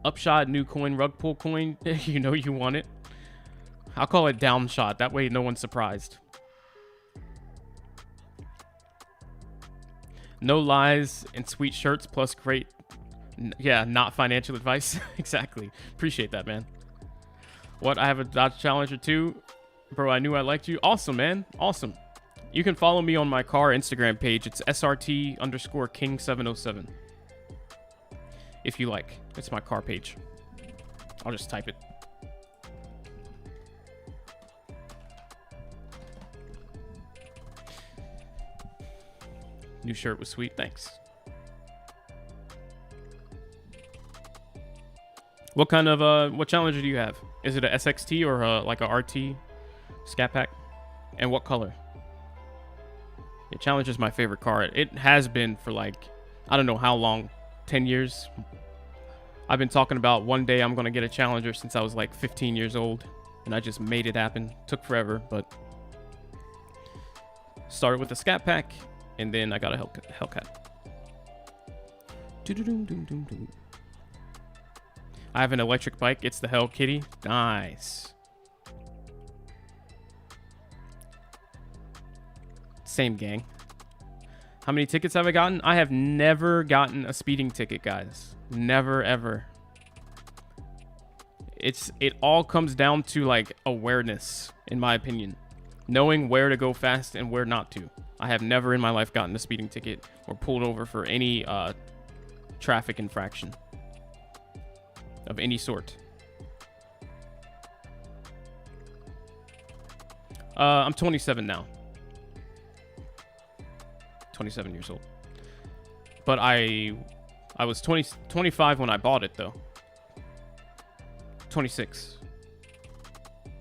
Upshot, new coin, rug pull coin. You know you want it. I'll call it downshot. That way no one's surprised. No lies and sweet shirts plus great... Yeah, not financial advice. Exactly. Appreciate that, man. What? I have a Dodge Challenger too? Bro, I knew I liked you. Awesome, man. Awesome. You can follow me on my car Instagram page. It's SRT_King707. If you like. It's my car page. I'll just type it. New shirt was sweet. Thanks. What kind of, what Challenger do you have? Is it a SXT or like a RT Scat Pack? And what color? Yeah, Challenger is my favorite car. It has been for like, I don't know how long, 10 years. I've been talking about one day I'm going to get a Challenger since I was like 15 years old. And I just made it happen. Took forever, but started with a Scat Pack. And then I got a Hellcat. I have an electric bike. It's the Hell Kitty. Nice. Same gang. How many tickets have I gotten? I have never gotten a speeding ticket, guys. Never, ever. It all comes down to like awareness, in my opinion. Knowing where to go fast and where not to. I have never in my life gotten a speeding ticket or pulled over for any traffic infraction of any sort. I'm 27 now. 27 years old. But I was 25 when I bought it though. 26.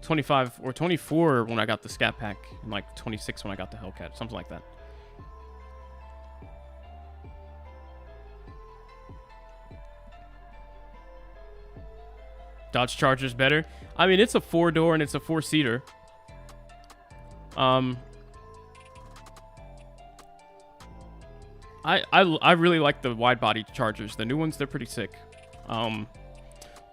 25 or 24 when I got the Scat Pack, and like 26 when I got the Hellcat, something like that. Dodge Charger's better. I mean, it's a 4-door and it's a 4-seater. I really like the wide body Chargers. The new ones, they're pretty sick.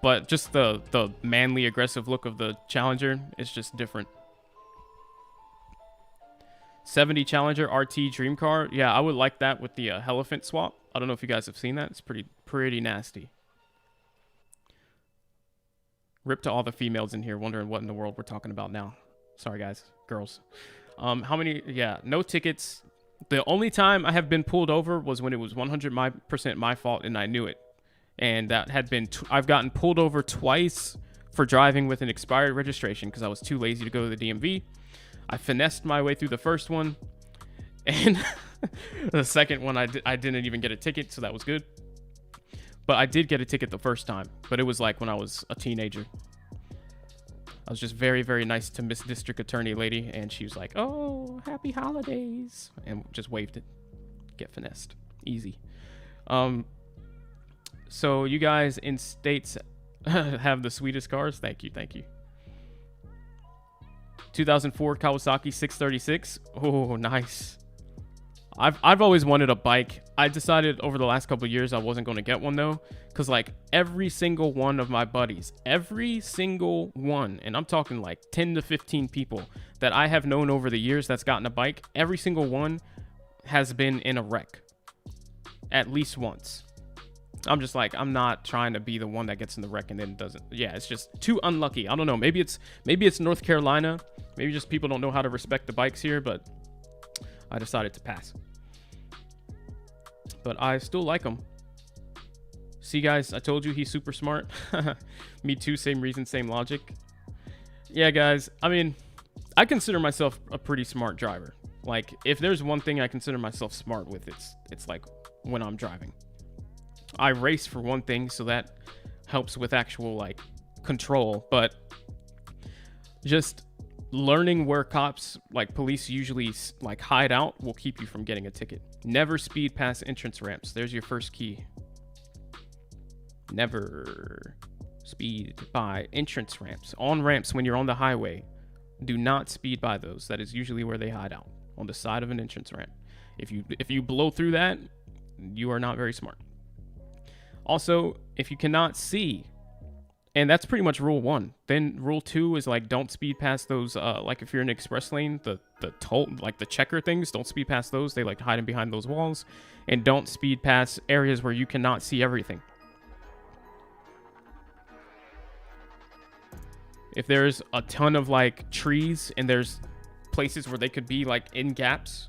But just the manly, aggressive look of the Challenger is just different. 70 Challenger RT Dream Car. Yeah, I would like that with the Elephant swap. I don't know if you guys have seen that. It's pretty nasty. Rip to all the females in here wondering what in the world we're talking about now. Sorry, guys. Girls. How many? Yeah, no tickets. The only time I have been pulled over was when it was 100% my fault and I knew it. And that had been... I've gotten pulled over twice for driving with an expired registration because I was too lazy to go to the DMV. I finessed my way through the first one. And the second one, I didn't even get a ticket, so that was good. But I did get a ticket the first time. But it was like when I was a teenager. I was just very, very nice to Miss District Attorney lady. And she was like, oh, happy holidays. And just waved it. Get finessed. Easy. So you guys in states have the sweetest cars. Thank you. Thank you. 2004 Kawasaki 636. Oh, nice. I've always wanted a bike. I decided over the last couple of years I wasn't going to get one though, because like every single one of my buddies, every single one, and I'm talking like 10 to 15 people that I have known over the years that's gotten a bike, every single one has been in a wreck at least once. I'm just like, I'm not trying to be the one that gets in the wreck and then doesn't. Yeah, it's just too unlucky. I don't know. Maybe it's North Carolina. Maybe just people don't know how to respect the bikes here, but I decided to pass. But I still like him. See, guys, I told you he's super smart. Me too. Same reason, same logic. Yeah, guys. I mean, I consider myself a pretty smart driver. Like, if there's one thing I consider myself smart with, it's like when I'm driving. I race for one thing, so that helps with actual like control. But just learning where cops, like police, usually like hide out will keep you from getting a ticket. Never speed past entrance ramps. There's your first key. Never speed by entrance ramps. On ramps when you're on the highway, do not speed by those. That is usually where they hide out, on the side of an entrance ramp. If you blow through that, you are not very smart. Also, if you cannot see, and that's pretty much rule 1. Then rule 2 is like, don't speed past those, like if you're in an express lane, the toll, like the checker things, don't speed past those. They like hiding behind those walls. And don't speed past areas where you cannot see everything. If there's a ton of like trees and there's places where they could be like in gaps,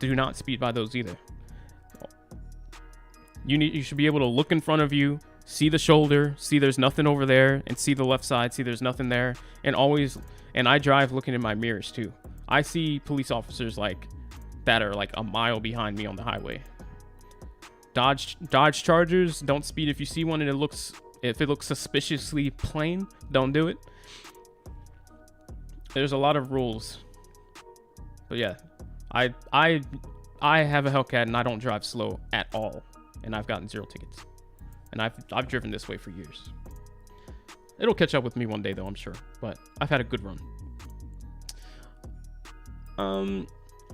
do not speed by those either. You should be able to look in front of you, see the shoulder, see there's nothing over there, and see the left side, see there's nothing there, and I drive looking in my mirrors too. I see police officers like that are like a mile behind me on the highway. Dodge Chargers, don't speed if you see one and if it looks suspiciously plain, don't do it. There's a lot of rules. But yeah, I have a Hellcat and I don't drive slow at all. And I've gotten 0 tickets. And I've driven this way for years. It'll catch up with me one day though, I'm sure. But I've had a good run.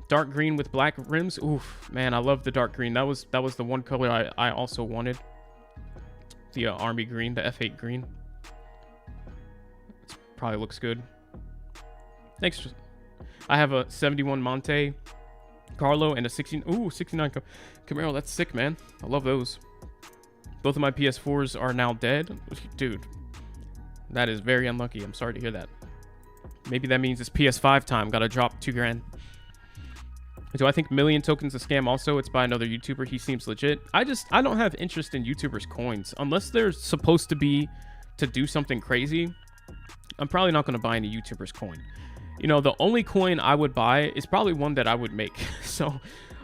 Dark green with black rims. Oof, man, I love the dark green. That was the one color I also wanted. The army green, the F8 green. It probably looks good. Thanks. I have a 71 Monte Carlo and a 69 Camaro. That's sick, man. I love those. Both of my PS4s are now dead. Dude, that is very unlucky. I'm sorry to hear that. Maybe that means it's PS5 time. Gotta drop $2,000. Do I think million tokens a scam? Also, it's by another YouTuber. He seems legit. I don't have interest in YouTubers' coins unless they're supposed to be to do something crazy. I'm probably not going to buy any YouTubers' coin. You know, the only coin I would buy is probably one that I would make. So,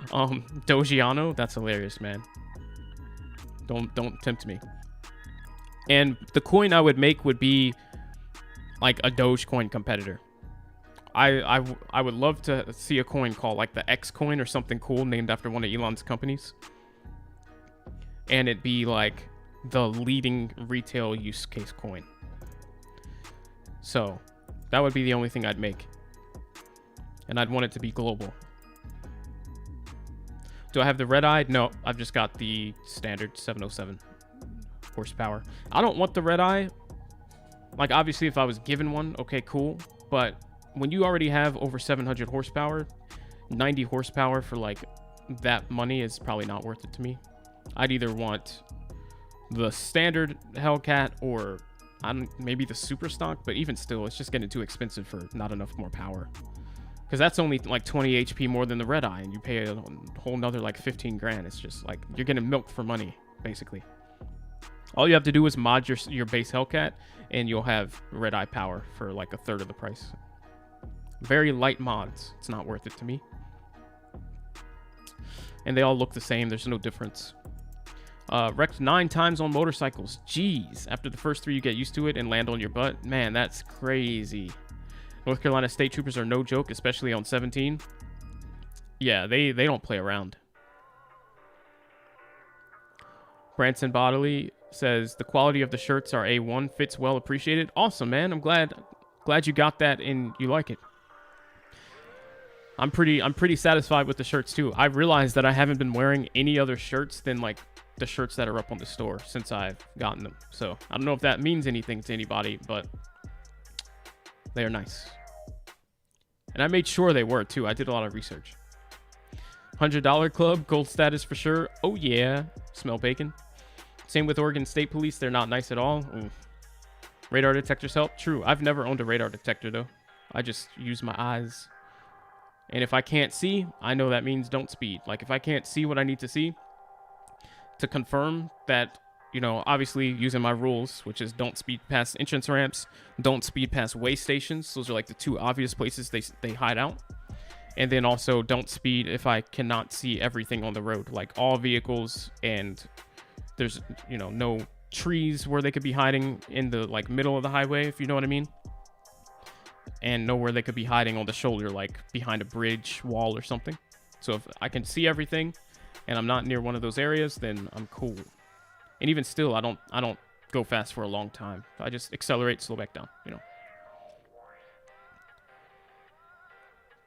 Dogeano, that's hilarious, man. Don't tempt me. And the coin I would make would be like a Dogecoin competitor. I would love to see a coin called like the X coin or something cool named after one of Elon's companies. And it'd be like the leading retail use case coin. So that would be the only thing I'd make. And I'd want it to be global. Do I have the red eye? No, I've just got the standard 707 horsepower. I don't want the red eye. Like, obviously, if I was given one, okay, cool. But when you already have over 700 horsepower, 90 horsepower for like that money is probably not worth it to me. I'd either want the standard Hellcat or maybe the super stock, but even still, it's just getting too expensive for not enough more power. Because that's only like 20 HP more than the Red Eye, and you pay a whole nother like 15 grand. It's just like you're getting milked for money, basically. All you have to do is mod your base Hellcat, and you'll have Red Eye power for like a third of the price. Very light mods. It's not worth it to me. And they all look the same. There's no difference. Wrecked 9 times on motorcycles. Jeez. After the first 3, you get used to it and land on your butt. Man, that's crazy. North Carolina State Troopers are no joke, especially on 17. Yeah, they don't play around. Branson Bodily says the quality of the shirts are A1, fits well, appreciated. Awesome, man. I'm glad you got that and you like it. I'm pretty satisfied with the shirts too. I've realized that I haven't been wearing any other shirts than like the shirts that are up on the store since I've gotten them. So I don't know if that means anything to anybody, but they are nice. And I made sure they were too. I did a lot of research. $100 Club, gold status for sure. Oh yeah, smell bacon. Same with Oregon State Police. They're not nice at all. Ooh. Radar detectors help. True. I've never owned a radar detector though. I just use my eyes. And if I can't see, I know that means don't speed. Like if I can't see what I need to see to confirm that, you know, obviously using my rules, which is don't speed past entrance ramps, don't speed past way stations. Those are like the 2 obvious places they hide out. And then also don't speed if I cannot see everything on the road, like all vehicles, and there's, you know, no trees where they could be hiding in the like middle of the highway, if you know what I mean. And nowhere they could be hiding on the shoulder, like behind a bridge, wall, or something. So if I can see everything and I'm not near one of those areas, then I'm cool. And even still, I don't go fast for a long time. I just accelerate, slow back down, you know.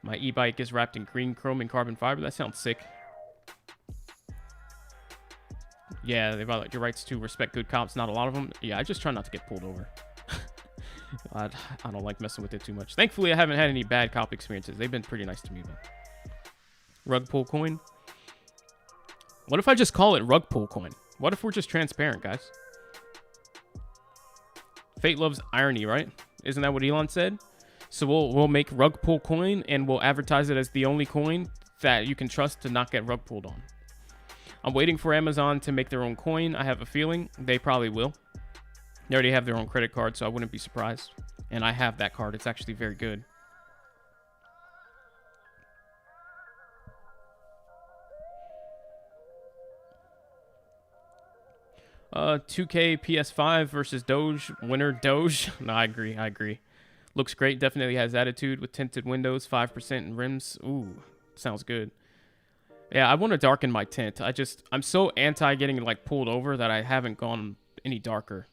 My e-bike is wrapped in green chrome and carbon fiber. That sounds sick. Yeah, they violate your rights to respect good cops. Not a lot of them. Yeah, I just try not to get pulled over. I don't like messing with it too much. Thankfully, I haven't had any bad cop experiences. They've been pretty nice to me, though. Rug pull coin. What if I just call it rug pull coin? What if we're just transparent, guys? Fate loves irony, right? Isn't that what Elon said? So we'll make rug pull coin, and we'll advertise it as the only coin that you can trust to not get rug pulled on. I'm waiting for Amazon to make their own coin. I have a feeling they probably will. They already have their own credit card, so I wouldn't be surprised. And I have that card. It's actually very good. $2K PS5 versus Doge. Winner Doge. No, I agree. Looks great. Definitely has attitude with tinted windows, 5% and rims. Ooh, sounds good. Yeah, I want to darken my tint. I'm so anti getting like pulled over that I haven't gone any darker.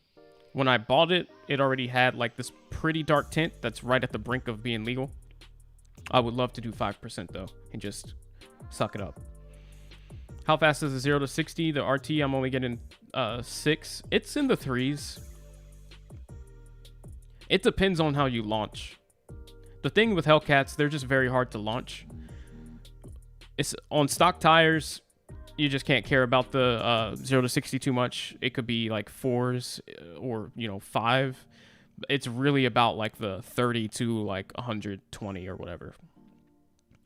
When I bought it, it already had like this pretty dark tint that's right at the brink of being legal. I would love to do 5% though and just suck it up. How fast is the 0 to 60? The RT, I'm only getting 6. It's in the 3s. It depends on how you launch. The thing with Hellcats, they're just very hard to launch. It's on stock tires. You just can't care about the 0 to 60 too much. It could be like 4s or, 5. It's really about like the 30 to like 120 or whatever.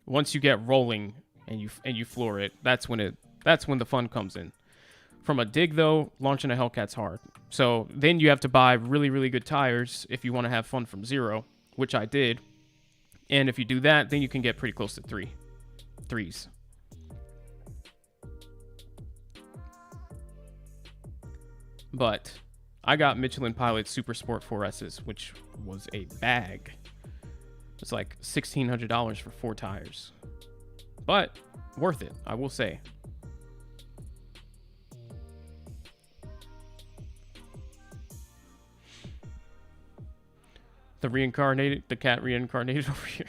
Once you get rolling and you floor it, that's when the fun comes in. From a dig though, launching a Hellcat's hard. So then you have to buy really, really good tires if you want to have fun from 0, which I did. And if you do that, then you can get pretty close to 3s. But I got Michelin Pilot Super Sport 4S's, which was a bag. It's like $1,600 for 4 tires. But worth it, I will say. The cat reincarnated over here.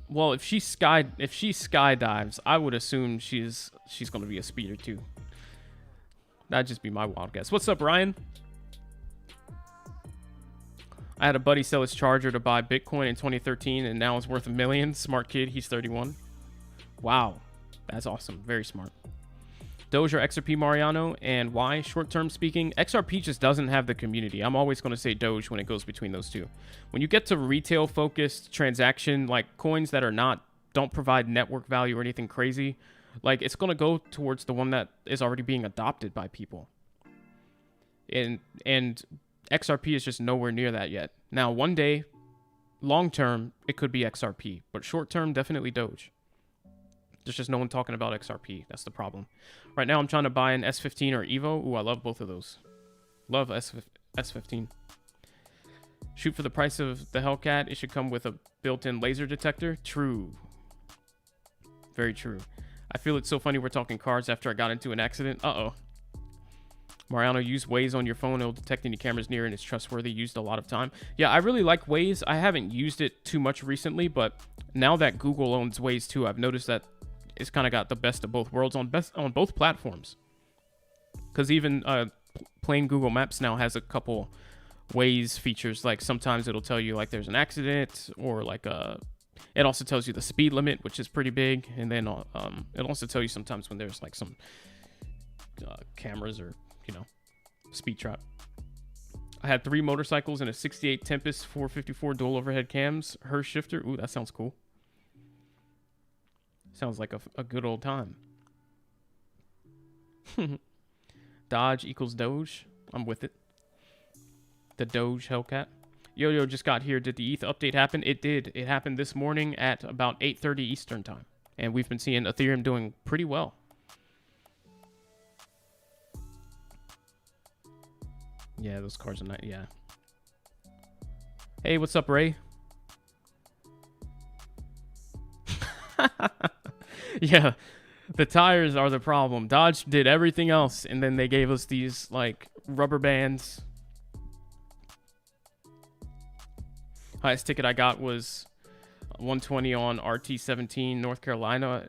Well, if she skydives, I would assume she's going to be a speeder too. That'd just be my wild guess. What's up, Ryan? I I had a buddy sell his charger to buy Bitcoin in 2013, and now it's worth $1 million. Smart kid. He's 31. Wow. That's awesome. Very smart. Doge or XRP, Mariano, and why? Short-term speaking, XRP just doesn't have the community. I'm always going to say Doge when it goes between those two. When you get to retail-focused transaction, like coins that don't provide network value or anything crazy, like it's going to go towards the one that is already being adopted by people. And XRP is just nowhere near that yet. Now, one day, long-term, it could be XRP, but short-term, definitely Doge. There's just no one talking about XRP. That's the problem. Right now, I'm trying to buy an S15 or Evo. Ooh, I love both of those. Love S15. Shoot for the price of the Hellcat. It should come with a built-in laser detector. True. Very true. I feel it's so funny we're talking cars after I got into an accident. Uh-oh. Mariano, use Waze on your phone. It'll detect any cameras near and it's trustworthy. Used a lot of time. Yeah, I really like Waze. I haven't used it too much recently, but now that Google owns Waze too, I've noticed that it's kind of got the best of both worlds on both platforms. Because even plain Google Maps now has a couple Waze features. Like sometimes it'll tell you like there's an accident, or like it also tells you the speed limit, which is pretty big. And then it'll also tell you sometimes when there's like some cameras or, you know, speed trap. I had 3 motorcycles and a 68 Tempest 454 dual overhead cams. Her shifter. Ooh, that sounds cool. Sounds like a good old time. Dodge equals Doge. I'm with it. The Doge Hellcat. Yo just got here. Did the ETH update happen? It did. It happened this morning at about 8:30 Eastern time. And we've been seeing Ethereum doing pretty well. Yeah, those cars are not. Yeah. Hey, what's up, Ray? Yeah, the tires are the problem. Dodge did everything else, and then they gave us these like rubber bands. Highest ticket I got was 120 on RT17 North Carolina.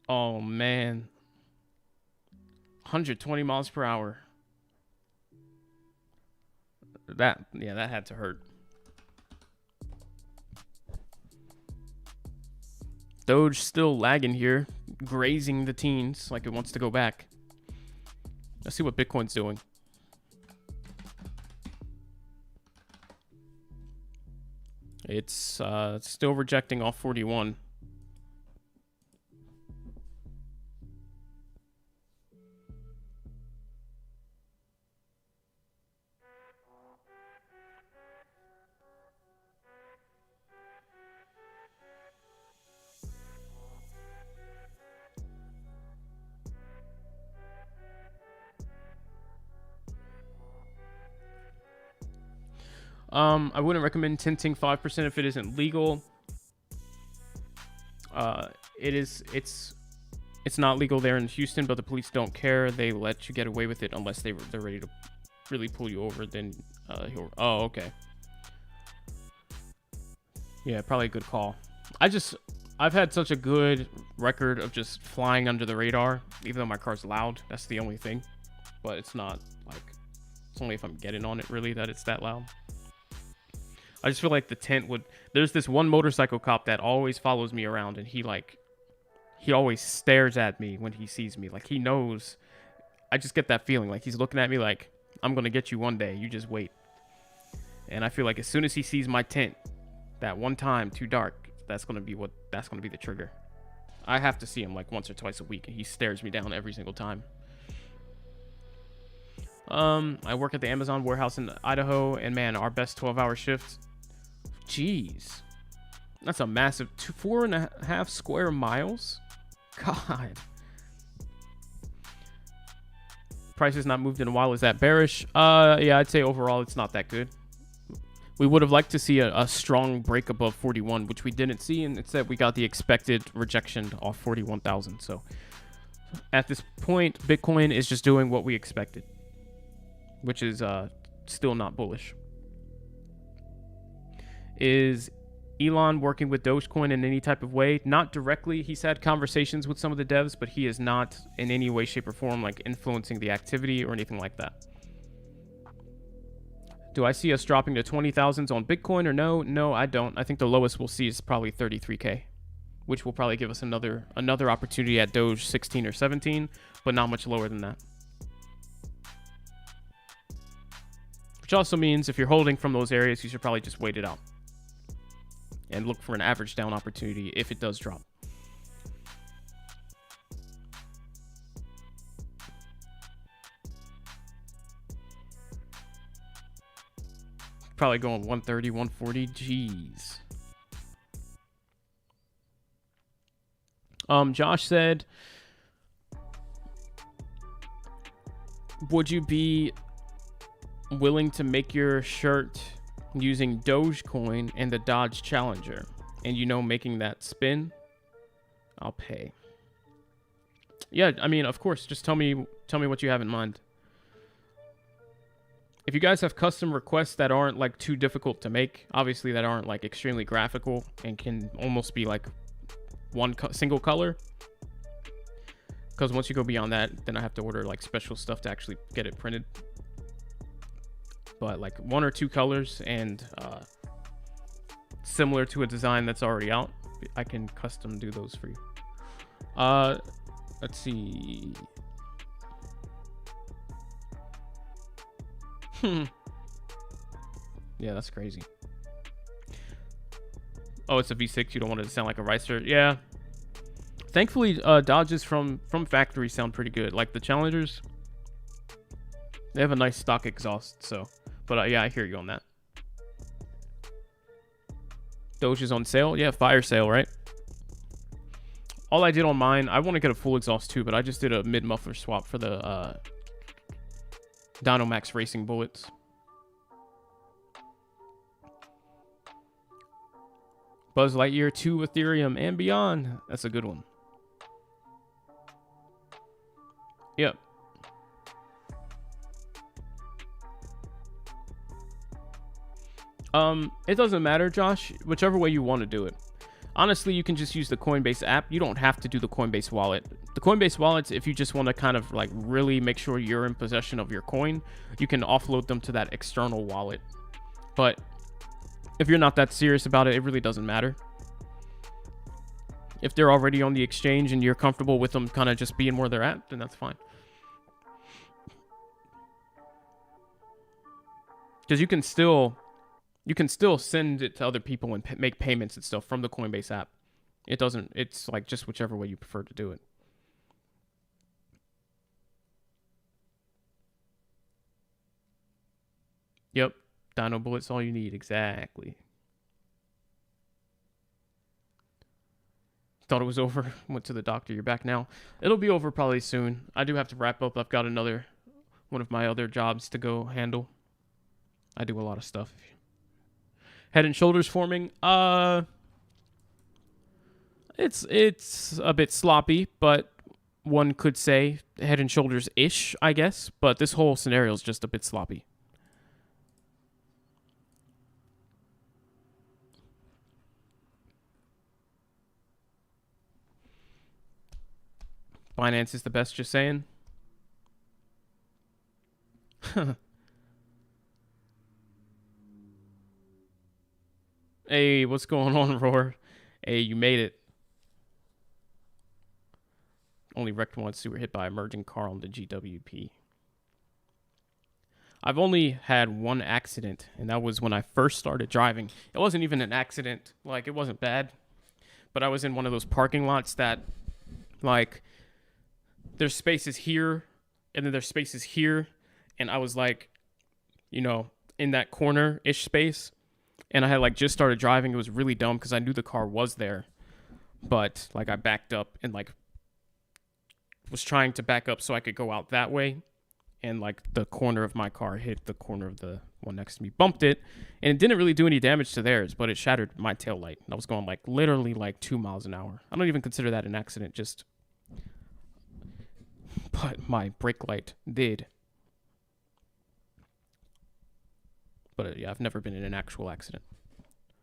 Oh man, 120 miles per hour. That had to hurt. Doge still lagging here, grazing the teens like it wants to go back. Let's see what Bitcoin's doing. It's still rejecting off 41. I wouldn't recommend tinting 5% if it isn't legal. It's not legal there in Houston, but the police don't care. They let you get away with it unless they're ready to really pull you over. Then oh, okay. Yeah, probably a good call. I've had such a good record of just flying under the radar, even though my car's loud. That's the only thing. But it's not like, it's only if I'm getting on it really that it's that loud. I just feel like the tint would... There's this one motorcycle cop that always follows me around, and he always stares at me when he sees me. Like, he knows... I just get that feeling. Like, he's looking at me like, I'm going to get you one day. You just wait. And I feel like as soon as he sees my tint, that one time, too dark, that's going to be the trigger. I have to see him like once or twice a week, and he stares me down every single time. I work at the Amazon warehouse in Idaho, and man, our best 12-hour shift... Jeez, that's a massive 4.5 square miles. God, price has not moved in a while. Is that bearish? Yeah, I'd say overall it's not that good. We would have liked to see a strong break above 41, which we didn't see, and instead we got the expected rejection off 41,000. So at this point, Bitcoin is just doing what we expected, which is still not bullish. Is Elon working with Dogecoin in any type of way? Not directly. He's had conversations with some of the devs, but he is not in any way, shape, or form like influencing the activity or anything like that. Do I see us dropping to 20,000s on Bitcoin or no? No, I don't. I think the lowest we'll see is probably 33K, which will probably give us another opportunity at Doge 16 or 17, but not much lower than that. Which also means if you're holding from those areas, you should probably just wait it out and look for an average down opportunity if it does drop. Probably going 130, 140. Jeez. Josh said, would you be willing to make your shirt using Dogecoin and the Dodge Challenger, and making that spin? I'll pay. Yeah, I mean, of course, just tell me what you have in mind. If you guys have custom requests that aren't like too difficult to make, obviously that aren't like extremely graphical and can almost be like one single color, because once you go beyond that, then I have to order like special stuff to actually get it printed. But like 1 or 2 colors and similar to a design that's already out, I can custom do those for you. Let's see. Yeah, that's crazy. Oh, it's a V6. You don't want it to sound like a Ricer. Yeah. Thankfully, Dodges from factory sound pretty good. Like the Challengers, they have a nice stock exhaust. So, but yeah, I hear you on that. Doge is on sale. Yeah, fire sale, right? All I did on mine, I want to get a full exhaust too, but I just did a mid muffler swap for the Dynamax Racing bullets. Buzz Lightyear 2 Ethereum and beyond. That's a good one. Yep. It doesn't matter, Josh. Whichever way you want to do it. Honestly, you can just use the Coinbase app. You don't have to do the Coinbase wallet. The Coinbase wallets, if you just want to kind of like really make sure you're in possession of your coin, you can offload them to that external wallet. But if you're not that serious about it, it really doesn't matter. If they're already on the exchange and you're comfortable with them kind of just being where they're at, then that's fine. Because you can still send it to other people and make payments and stuff from the Coinbase app. It's like just whichever way you prefer to do it. Yep. Dino bullets, all you need. Exactly. Thought it was over. Went to the doctor. You're back now. It'll be over probably soon. I do have to wrap up. I've got one of my other jobs to go handle. I do a lot of stuff. Head and shoulders forming. It's a bit sloppy, but one could say head and shoulders-ish, I guess. But this whole scenario is just a bit sloppy. Binance is the best, just saying. Hey, what's going on, Roar? Hey, you made it. Only wrecked once. You were hit by a merging car on the GWP. I've only had one accident, and that was when I first started driving. It wasn't even an accident. Like, it wasn't bad. But I was in one of those parking lots that, like, there's spaces here, and then there's spaces here. And I was, like, in that corner-ish space. And I had like just started driving. It was really dumb because I knew the car was there, but like I backed up and like was trying to back up so I could go out that way. And like the corner of my car hit the corner of the one next to me, bumped it, and it didn't really do any damage to theirs, but it shattered my taillight. I was going like literally like 2 miles an hour. I don't even consider that an accident, but my brake light did. But yeah, I've never been in an actual accident.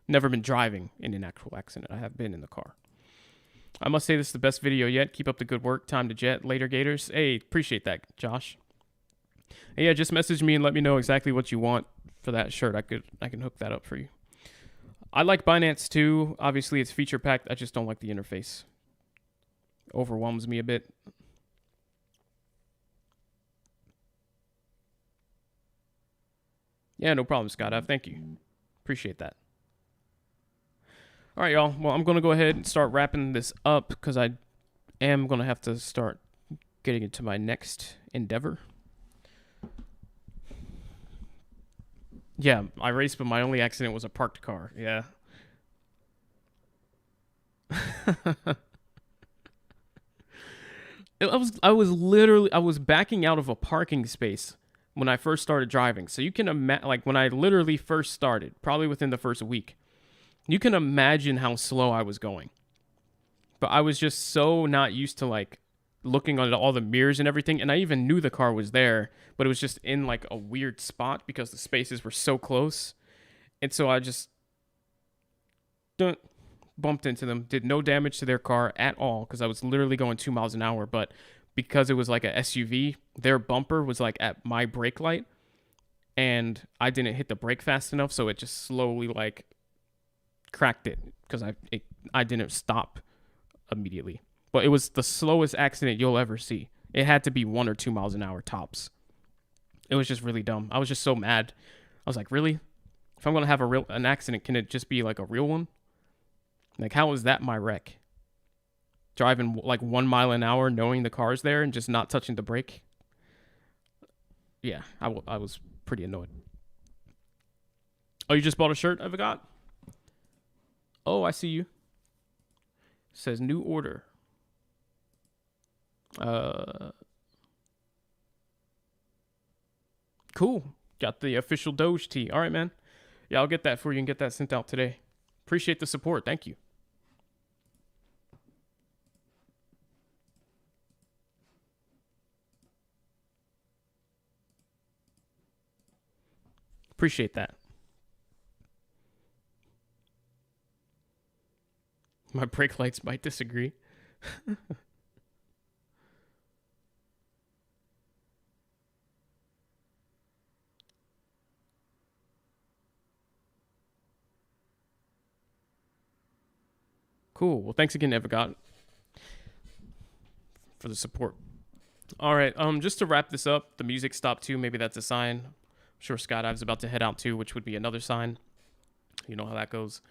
Never been driving in an actual accident. I have been in the car. I must say this is the best video yet. Keep up the good work. Time to jet. Later, Gators. Hey, appreciate that, Josh. Hey, yeah, just message me and let me know exactly what you want for that shirt. I can hook that up for you. I like Binance too. Obviously, it's feature packed. I just don't like the interface. Overwhelms me a bit. Yeah, no problem, Scott. Thank you. Appreciate that. All right, y'all. Well, I'm going to go ahead and start wrapping this up because I am going to have to start getting into my next endeavor. Yeah, I raced, but my only accident was a parked car. Yeah. I was backing out of a parking space when I first started driving. So you can imagine, like when I literally first started, probably within the first week, you can imagine how slow I was going. But I was just so not used to like looking on all the mirrors and everything. And I even knew the car was there, but it was just in like a weird spot because the spaces were so close. And so I just bumped into them, did no damage to their car at all because I was literally going 2 miles an hour. But because it was like a SUV, their bumper was like at my brake light and I didn't hit the brake fast enough. So it just slowly like cracked it because I didn't stop immediately. But it was the slowest accident you'll ever see. It had to be 1 or 2 miles an hour tops. It was just really dumb. I was just so mad. I was like, really? If I'm going to have an accident, can it just be like a real one? Like, how is that my wreck? Driving like 1 mile an hour, knowing the car's there and just not touching the brake. Yeah, I was pretty annoyed. Oh, you just bought a shirt I forgot? Oh, I see you. It says new order. Cool. Got the official Doge tee. All right, man. Yeah, I'll get that for you and get that sent out today. Appreciate the support. Thank you. Appreciate that. My brake lights might disagree. Cool. Well, thanks again, Evergot, for the support. All right. Just to wrap this up, the music stopped too. Maybe that's a sign. I'm sure Skydive's about to head out too, which would be another sign. You know how that goes.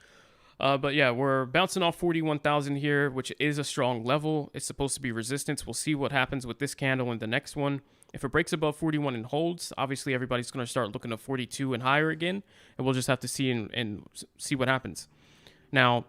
But yeah, we're bouncing off 41,000 here, which is a strong level. It's supposed to be resistance. We'll see what happens with this candle and the next one. If it breaks above 41 and holds, obviously everybody's going to start looking at 42 and higher again, and we'll just have to see and see what happens. Now,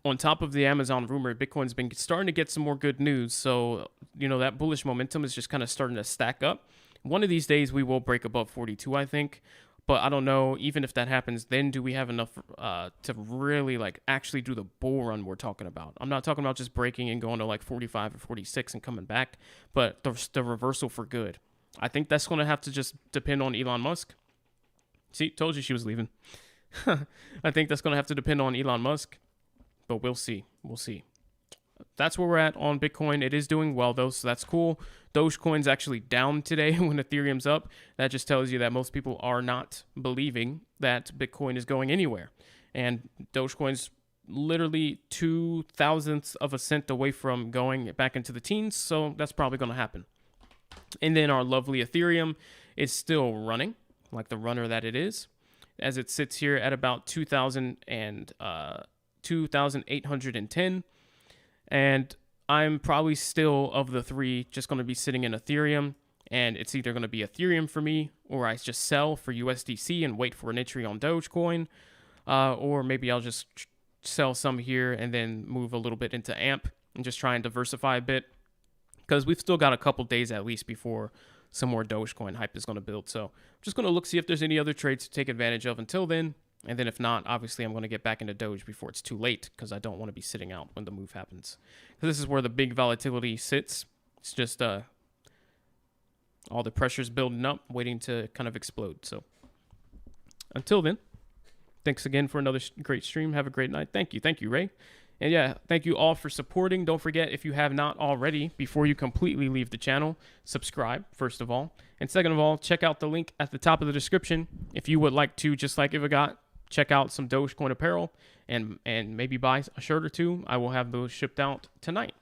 on top of the Amazon rumor, Bitcoin's been starting to get some more good news. So, you know, that bullish momentum is just kind of starting to stack up. One of these days we will break above 42, I think. But I don't know, even if that happens, then do we have enough to really like actually do the bull run we're talking about? I'm not talking about just breaking and going to like 45 or 46 and coming back, but the reversal for good. I think that's going to have to just depend on Elon Musk. See, told you she was leaving. I think that's going to have to depend on Elon Musk. But we'll see. We'll see. That's where we're at on Bitcoin. It is doing well, though, so that's cool. Dogecoin's actually down today when Ethereum's up. That just tells you that most people are not believing that Bitcoin is going anywhere. And Dogecoin's literally 0.002 of a cent away from going back into the teens, so that's probably going to happen. And then our lovely Ethereum is still running, like the runner that it is, as it sits here at about 2,810, and I'm probably still of the three just going to be sitting in Ethereum, and it's either going to be Ethereum for me, or I just sell for USDC and wait for an entry on Dogecoin, or maybe I'll just sell some here and then move a little bit into AMP and just try and diversify a bit, because we've still got a couple days at least before some more Dogecoin hype is going to build. So I'm just going to look, see if there's any other trades to take advantage of until then. And then if not, obviously I'm going to get back into Doge before it's too late, because I don't want to be sitting out when the move happens. Because this is where the big volatility sits. It's just all the pressure's building up, waiting to kind of explode. So until then, thanks again for another great stream. Have a great night. Thank you. Thank you, Ray. And yeah, thank you all for supporting. Don't forget, if you have not already, before you completely leave the channel, subscribe, first of all. And second of all, check out the link at the top of the description if you would like to, just like Ivagot, check out some Dogecoin apparel and maybe buy a shirt or two. I will have those shipped out tonight.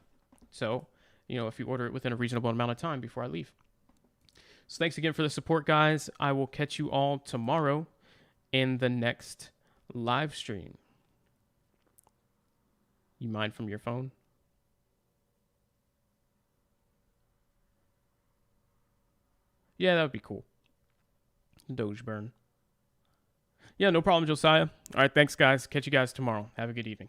So, if you order it within a reasonable amount of time before I leave. So thanks again for the support, guys. I will catch you all tomorrow in the next live stream. You mind from your phone? Yeah, that would be cool. Doge burn. Yeah, no problem, Josiah. All right, thanks, guys. Catch you guys tomorrow. Have a good evening.